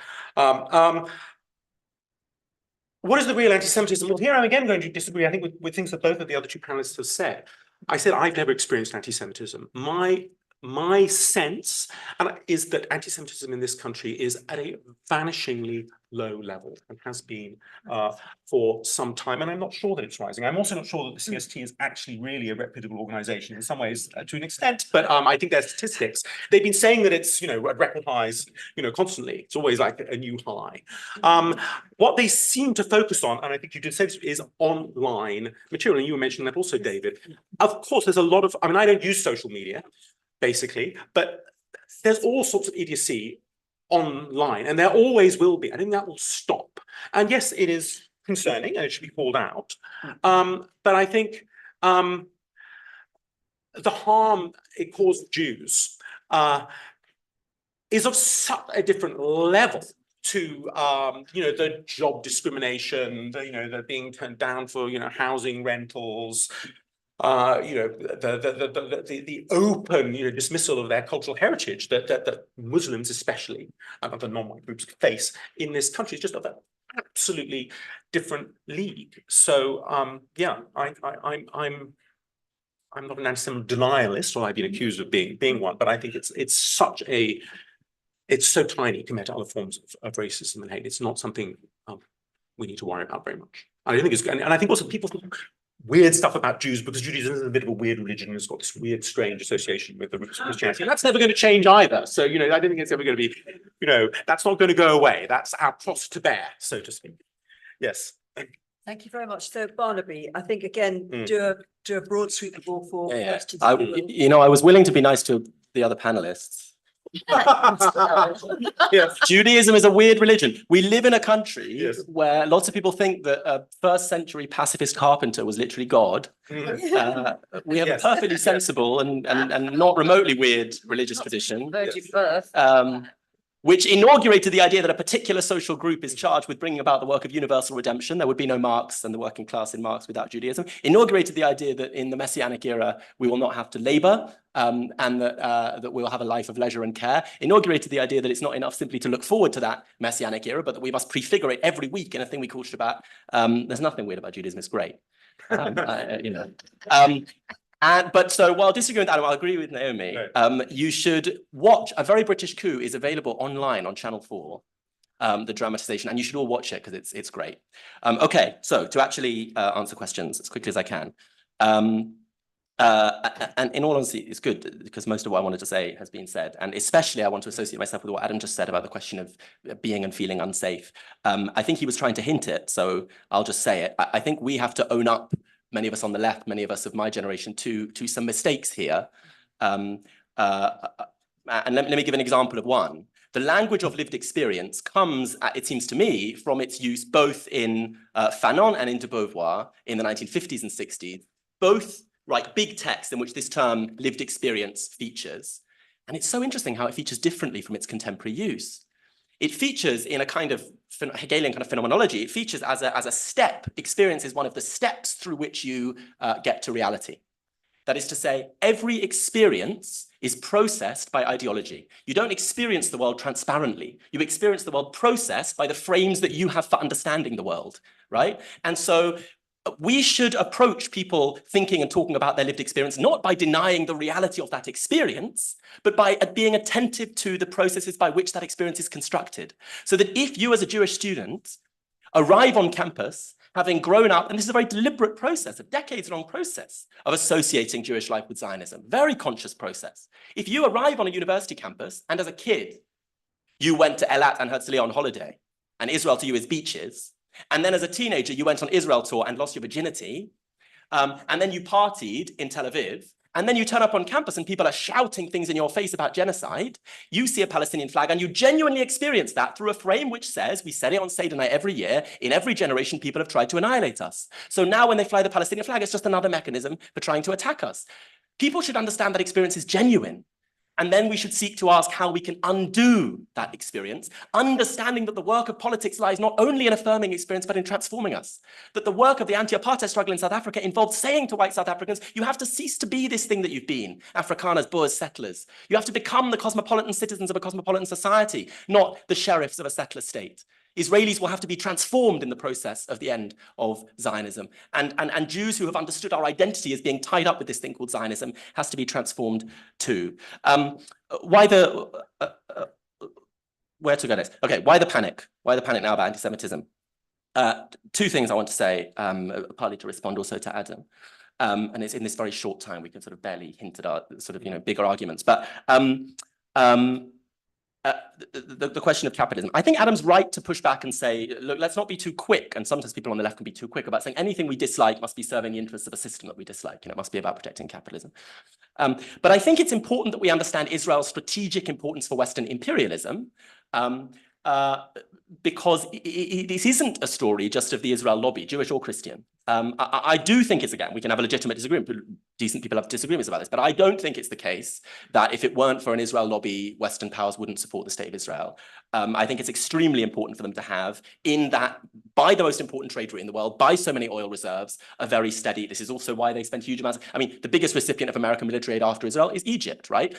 What is the real anti-Semitism? Well, here I'm again going to disagree, I think, with things that both of the other two panelists have said. I said I've never experienced anti-Semitism. My sense is that anti-Semitism in this country is at a vanishingly low level and has been for some time. And I'm not sure that it's rising. I'm also not sure that the CST is actually really a reputable organization in some ways to an extent, but I think their statistics, they've been saying that it's, at record highs, constantly. It's always like a new high. What they seem to focus on, and I think you did say this, is online material. And you were mentioning that also, David. Of course, there's a lot of, I don't use social media, basically, but there's all sorts of idiocy online, and there always will be. I think that will stop. And yes, it is concerning, and it should be called out. But I think the harm it caused Jews is of such a different level to the job discrimination, the being turned down for housing rentals, the open dismissal of their cultural heritage that Muslims especially and other non-white groups face in this country is just of an absolutely different league. So yeah, I'm not an anti-Semitic denialist, or I've been accused of being one, but I think it's so tiny compared to other forms of racism and hate. It's not something we need to worry about very much. I don't think it's, and I think also people think weird stuff about Jews because Judaism is a bit of a weird religion. It's got this weird, strange association with the roots of Christianity. And that's never going to change either. So, I don't think it's ever going to be, that's not going to go away. That's our cross to bear, so to speak. Yes. Thank you very much. So Barnaby, I think again, do a broad sweep of all four questions. I was willing to be nice to the other panelists. Yes. Judaism is a weird religion. We live in a country where lots of people think that a first-century pacifist carpenter was literally God. We have a perfectly sensible and not remotely weird religious tradition, which inaugurated the idea that a particular social group is charged with bringing about the work of universal redemption. There would be no Marx and the working class in Marx without Judaism. Inaugurated the idea that in the Messianic era, we will not have to labor, and that we'll have a life of leisure and care. Inaugurated the idea that it's not enough simply to look forward to that Messianic era, but that we must prefigure it every week in a thing we call Shabbat. There's nothing weird about Judaism. It's great. But so while disagreeing with Adam, I'll agree with Naomi. You should watch A Very British Coup is available online on Channel 4, the dramatization, and you should all watch it because it's great. Okay, so to actually answer questions as quickly as I can. And in all honesty, it's good because most of what I wanted to say has been said. And especially I want to associate myself with what Adam just said about the question of being and feeling unsafe. I think he was trying to hint it, so I'll just say it. I think we have to own up many of us on the left, many of us of my generation, to some mistakes here. And let me give an example of one. The language of lived experience comes, it seems to me, from its use both in Fanon and in de Beauvoir in the 1950s and 60s, both like big texts in which this term lived experience features. And it's so interesting how it features differently from its contemporary use. It features in a kind of Hegelian kind of phenomenology. It features as a step. Experience is one of the steps through which you get to reality. That is to say, every experience is processed by ideology. You don't experience the world transparently. You experience the world processed by the frames that you have for understanding the world, right? And so we should approach people thinking and talking about their lived experience not by denying the reality of that experience, but by being attentive to the processes by which that experience is constructed. So that if you as a Jewish student arrive on campus having grown up, and this is a very deliberate process, a decades-long process of associating Jewish life with Zionism, very conscious process. If you arrive on a university campus, and as a kid, you went to Eilat and Herzliya on holiday, and Israel to you is beaches, and then as a teenager, you went on Israel tour and lost your virginity, and then you partied in Tel Aviv, and then you turn up on campus and people are shouting things in your face about genocide, you see a Palestinian flag and you genuinely experience that through a frame which says, we said it on Seder night every year, in every generation people have tried to annihilate us. So now when they fly the Palestinian flag, it's just another mechanism for trying to attack us. People should understand that experience is genuine. And then we should seek to ask how we can undo that experience, understanding that the work of politics lies not only in affirming experience, but in transforming us. That the work of the anti-apartheid struggle in South Africa involved saying to white South Africans, you have to cease to be this thing that you've been, Afrikaners, Boers, settlers. You have to become the cosmopolitan citizens of a cosmopolitan society, not the sheriffs of a settler state. Israelis will have to be transformed in the process of the end of Zionism. And Jews who have understood our identity as being tied up with this thing called Zionism has to be transformed too. Why the, where to go next? Okay, why the panic? Why the panic now about anti-Semitism? Two things I want to say, partly to respond also to Adam. And it's in this very short time, we can sort of barely hint at our sort of, bigger arguments. But the question of capitalism. I think Adam's right to push back and say, look, let's not be too quick. And sometimes people on the left can be too quick about saying anything we dislike must be serving the interests of a system that we dislike. It must be about protecting capitalism. But I think it's important that we understand Israel's strategic importance for Western imperialism, because this isn't a story just of the Israel lobby, Jewish or Christian. I do think it's, again, we can have a legitimate disagreement. Decent people have disagreements about this, but I don't think it's the case that if it weren't for an Israel lobby, Western powers wouldn't support the state of Israel. I think it's extremely important for them to have, in that, by the most important trade route in the world, by so many oil reserves, a very steady, this is also why they spend huge amounts. I mean, the biggest recipient of American military aid after Israel is Egypt, right?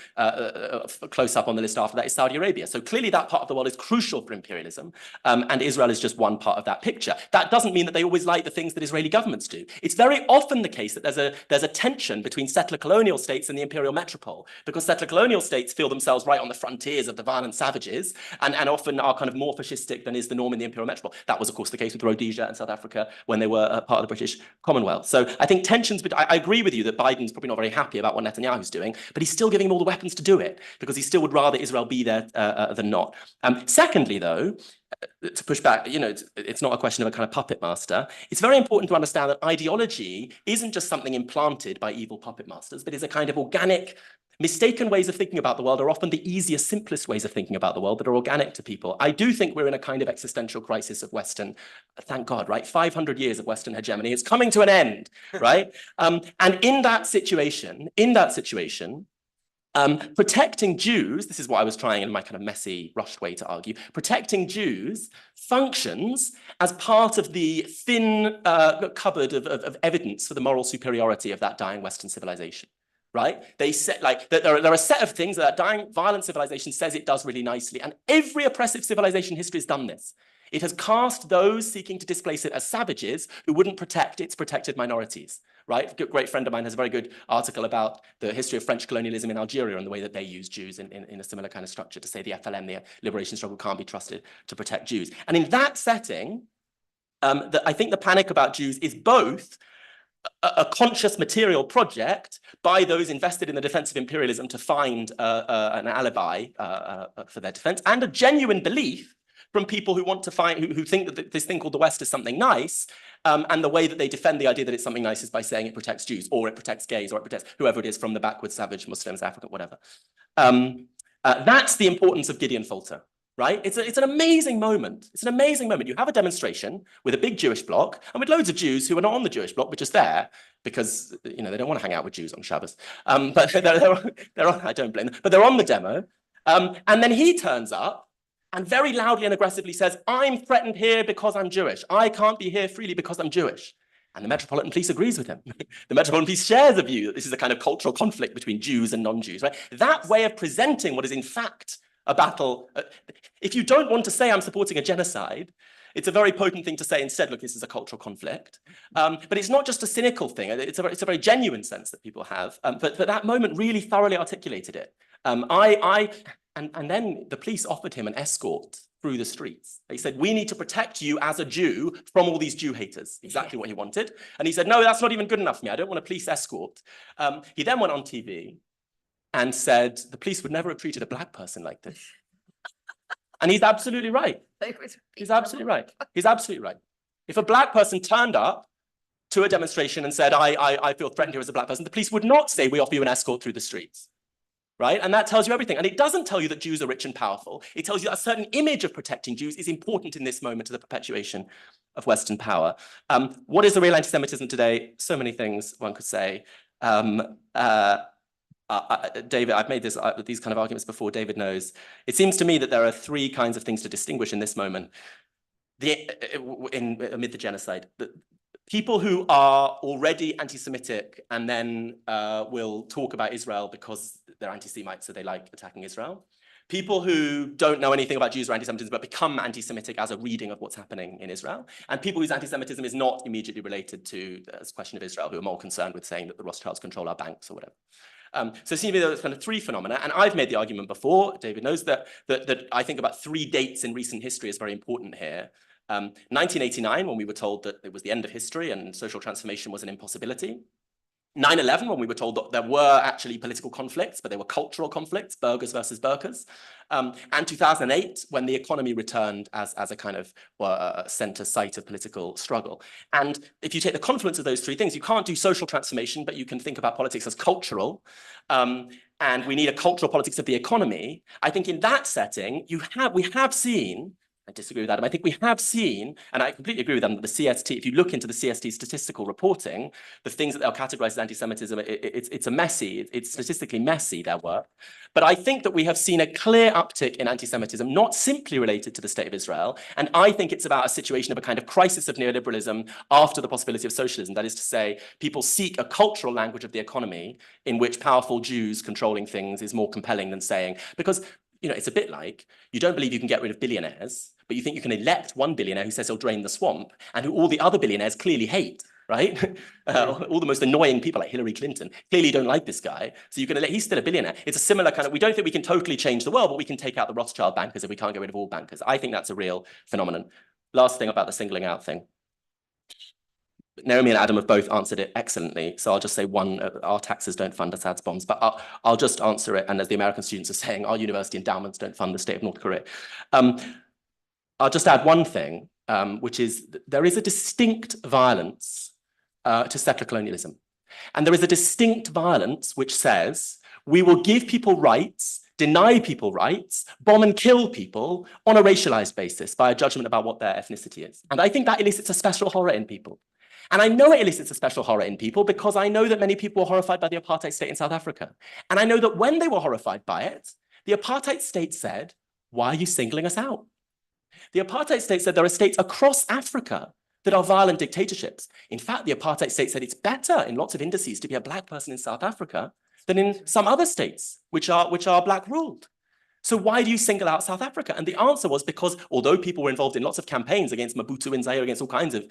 Close up on the list after that is Saudi Arabia. So clearly that part of the world is crucial for imperialism, and Israel is just one part of that picture. That doesn't mean that they always like the things that Israeli governments do. It's very often the case that there's a tension between settler colonial states and the imperial metropole, because settler colonial states feel themselves right on the frontiers of the violent savages, and often are kind of more fascistic than is the norm in the imperial metropole. That was, of course, the case with Rhodesia and South Africa when they were part of the British Commonwealth. So I think tensions, but I agree with you that Biden's probably not very happy about what Netanyahu's doing, but he's still giving him all the weapons to do it, because he still would rather Israel be there than not. Secondly, though, to push back, it's not a question of a kind of puppet master. It's very important to understand that ideology isn't just something implanted by evil puppet masters, but is a kind of organic, mistaken ways of thinking about the world are often the easiest, simplest ways of thinking about the world that are organic to people. I do think we're in a kind of existential crisis of Western, thank God, right? 500 years of Western hegemony. It's coming to an end, right? And in that situation, protecting Jews, this is what I was trying in my kind of messy, rushed way to argue, protecting Jews functions as part of the thin cupboard of evidence for the moral superiority of that dying Western civilization. Right? They said, like, that there are a set of things that dying violent civilization says it does really nicely. And every oppressive civilization in history has done this. It has cast those seeking to displace it as savages who wouldn't protect its protected minorities. Right? A great friend of mine has a very good article about the history of French colonialism in Algeria and the way that they use Jews in a similar kind of structure to say the FLN, the liberation struggle, can't be trusted to protect Jews. And in that setting, I think the panic about Jews is both a conscious material project by those invested in the defense of imperialism to find an alibi for their defense, and a genuine belief from people who want to who think that this thing called the West is something nice, and the way that they defend the idea that it's something nice is by saying it protects Jews, or it protects gays, or it protects whoever it is from the backward savage Muslims, African, whatever. That's the importance of Gideon Falter, right? It's an amazing moment. It's an amazing moment. You have a demonstration with a big Jewish bloc and with loads of Jews who are not on the Jewish bloc, but just there because, you know, they don't want to hang out with Jews on Shabbos. But they're on, I don't blame them, but they're on the demo. And then he turns up and very loudly and aggressively says, I'm threatened here because I'm Jewish. I can't be here freely because I'm Jewish. And the Metropolitan Police agrees with him. The Metropolitan Police shares a view that this is a kind of cultural conflict between Jews and non-Jews, right? That way of presenting what is in fact a battle. If you don't want to say I'm supporting a genocide, it's a very potent thing to say instead, look, this is a cultural conflict. But it's not just a cynical thing. It's a very genuine sense that people have. But that moment really thoroughly articulated it. And then the police offered him an escort through the streets. They said, we need to protect you as a Jew from all these Jew haters, exactly what he wanted. And he said, no, that's not even good enough for me. I don't want a police escort. He then went on TV and said, the police would never have treated a black person like this. And he's absolutely right. He's absolutely right. He's absolutely right. If a black person turned up to a demonstration and said, I feel threatened here as a black person, the police would not say, we offer you an escort through the streets. Right? And that tells you everything. And it doesn't tell you that Jews are rich and powerful. It tells you that a certain image of protecting Jews is important in this moment to the perpetuation of Western power. What is the real anti-Semitism today? So many things one could say. David, I've made these kind of arguments before, David knows. It seems to me that there are three kinds of things to distinguish in this moment amid the genocide. People who are already anti-Semitic and then will talk about Israel because they're anti-Semites, so they like attacking Israel. People who don't know anything about Jews or anti-Semitism but become anti-Semitic as a reading of what's happening in Israel. And people whose anti-Semitism is not immediately related to the question of Israel, who are more concerned with saying that the Rothschilds control our banks or whatever. So it seems to me there's kind of three phenomena, and I've made the argument before, David knows that I think about three dates in recent history is very important here. 1989, when we were told that it was the end of history and social transformation was an impossibility. 9/11, when we were told that there were actually political conflicts, but they were cultural conflicts, burghers versus Burkers. And 2008, when the economy returned as a kind of center site of political struggle. And if you take the confluence of those three things, you can't do social transformation, but you can think about politics as cultural. And we need a cultural politics of the economy. I think in that setting, we have seen, I disagree with Adam. I think we have seen, and I completely agree with them, that the CST, if you look into the CST statistical reporting, the things that they'll categorize as anti-Semitism, it's statistically messy, their work. But I think that we have seen a clear uptick in anti-Semitism, not simply related to the state of Israel. And I think it's about a situation of a kind of crisis of neoliberalism after the possibility of socialism. That is to say, people seek a cultural language of the economy in which powerful Jews controlling things is more compelling than saying, because you know, it's a bit like you don't believe you can get rid of billionaires, but you think you can elect one billionaire who says he'll drain the swamp and who all the other billionaires clearly hate, right? All the most annoying people like Hillary Clinton clearly don't like this guy. So you can elect, he's still a billionaire. It's a similar kind of, we don't think we can totally change the world, but we can take out the Rothschild bankers if we can't get rid of all bankers. I think that's a real phenomenon. Last thing about the singling out thing. Naomi and Adam have both answered it excellently. So I'll just say one, our taxes don't fund Assad's bombs, but I'll just answer it. And as the American students are saying, our university endowments don't fund the state of North Korea. I'll just add one thing, which is there is a distinct violence to settler colonialism. And there is a distinct violence which says we will give people rights, deny people rights, bomb and kill people on a racialized basis by a judgment about what their ethnicity is. And I think that elicits a special horror in people. And I know it elicits a special horror in people because I know that many people were horrified by the apartheid state in South Africa. And I know that when they were horrified by it, the apartheid state said, why are you singling us out? The apartheid state said there are states across Africa that are violent dictatorships. In fact, the apartheid state said it's better in lots of indices to be a black person in South Africa than in some other states which are black ruled. So why do you single out South Africa? And the answer was because although people were involved in lots of campaigns against Mobutu and Zaire, against all kinds of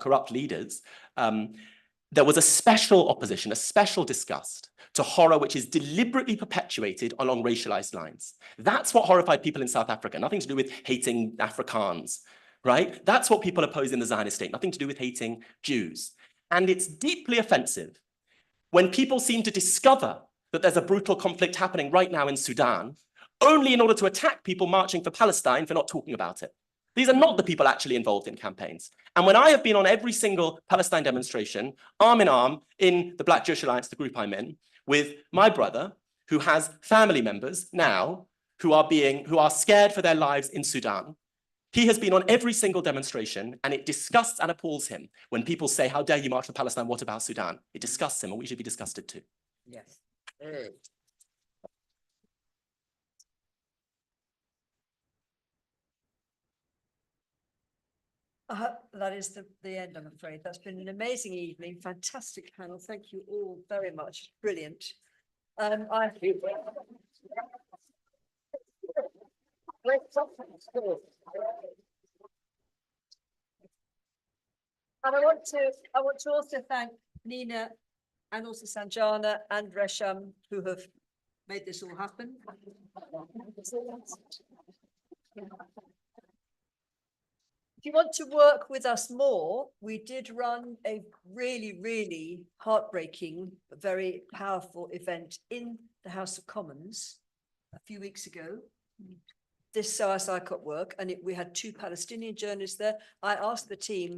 corrupt leaders, there was a special opposition, a special disgust to horror which is deliberately perpetuated along racialized lines. That's what horrified people in South Africa, nothing to do with hating Afrikaans, right? That's what people oppose in the Zionist state, nothing to do with hating Jews. And it's deeply offensive when people seem to discover that there's a brutal conflict happening right now in Sudan, only in order to attack people marching for Palestine for not talking about it. These are not the people actually involved in campaigns. And when I have been on every single Palestine demonstration, arm in arm in the Black Jewish Alliance, the group I'm in, with my brother, who has family members now who are scared for their lives in Sudan, he has been on every single demonstration, and it disgusts and appalls him when people say, how dare you march for Palestine, what about Sudan? It disgusts him, and we should be disgusted too. Yes. That is the end, I'm afraid. That's been an amazing evening, fantastic panel. Thank you all very much. Brilliant. And I want to also thank Nina and also Sanjana and Resham, who have made this all happen. If you want to work with us more, we did run a really, really heartbreaking, but very powerful event in the House of Commons a few weeks ago. This SOAS-ICOT work, and we had 2 Palestinian journalists there. I asked the team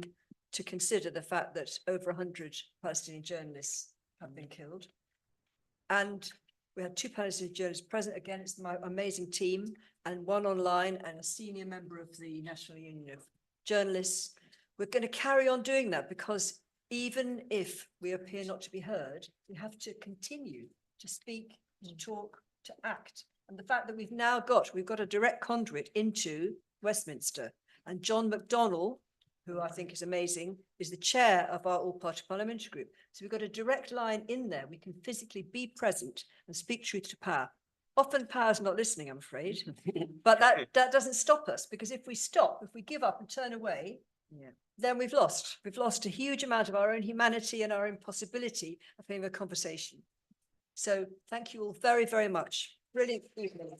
to consider the fact that over 100 Palestinian journalists have been killed. And we had 2 Palestinian journalists present. Again, it's my amazing team, and one online and a senior member of the National Union of Journalists. We're going to carry on doing that because even if we appear not to be heard, we have to continue to speak, to talk, to act. And the fact that we've got a direct conduit into Westminster, and John McDonnell, who I think is amazing, is the chair of our all-party parliamentary group. So we've got a direct line in there. We can physically be present and speak truth to power. Often power's not listening, I'm afraid, but that doesn't stop us, because if we give up and turn away, then we've lost. We've lost a huge amount of our own humanity and our own possibility of having a conversation. So thank you all very, very much. Brilliant evening.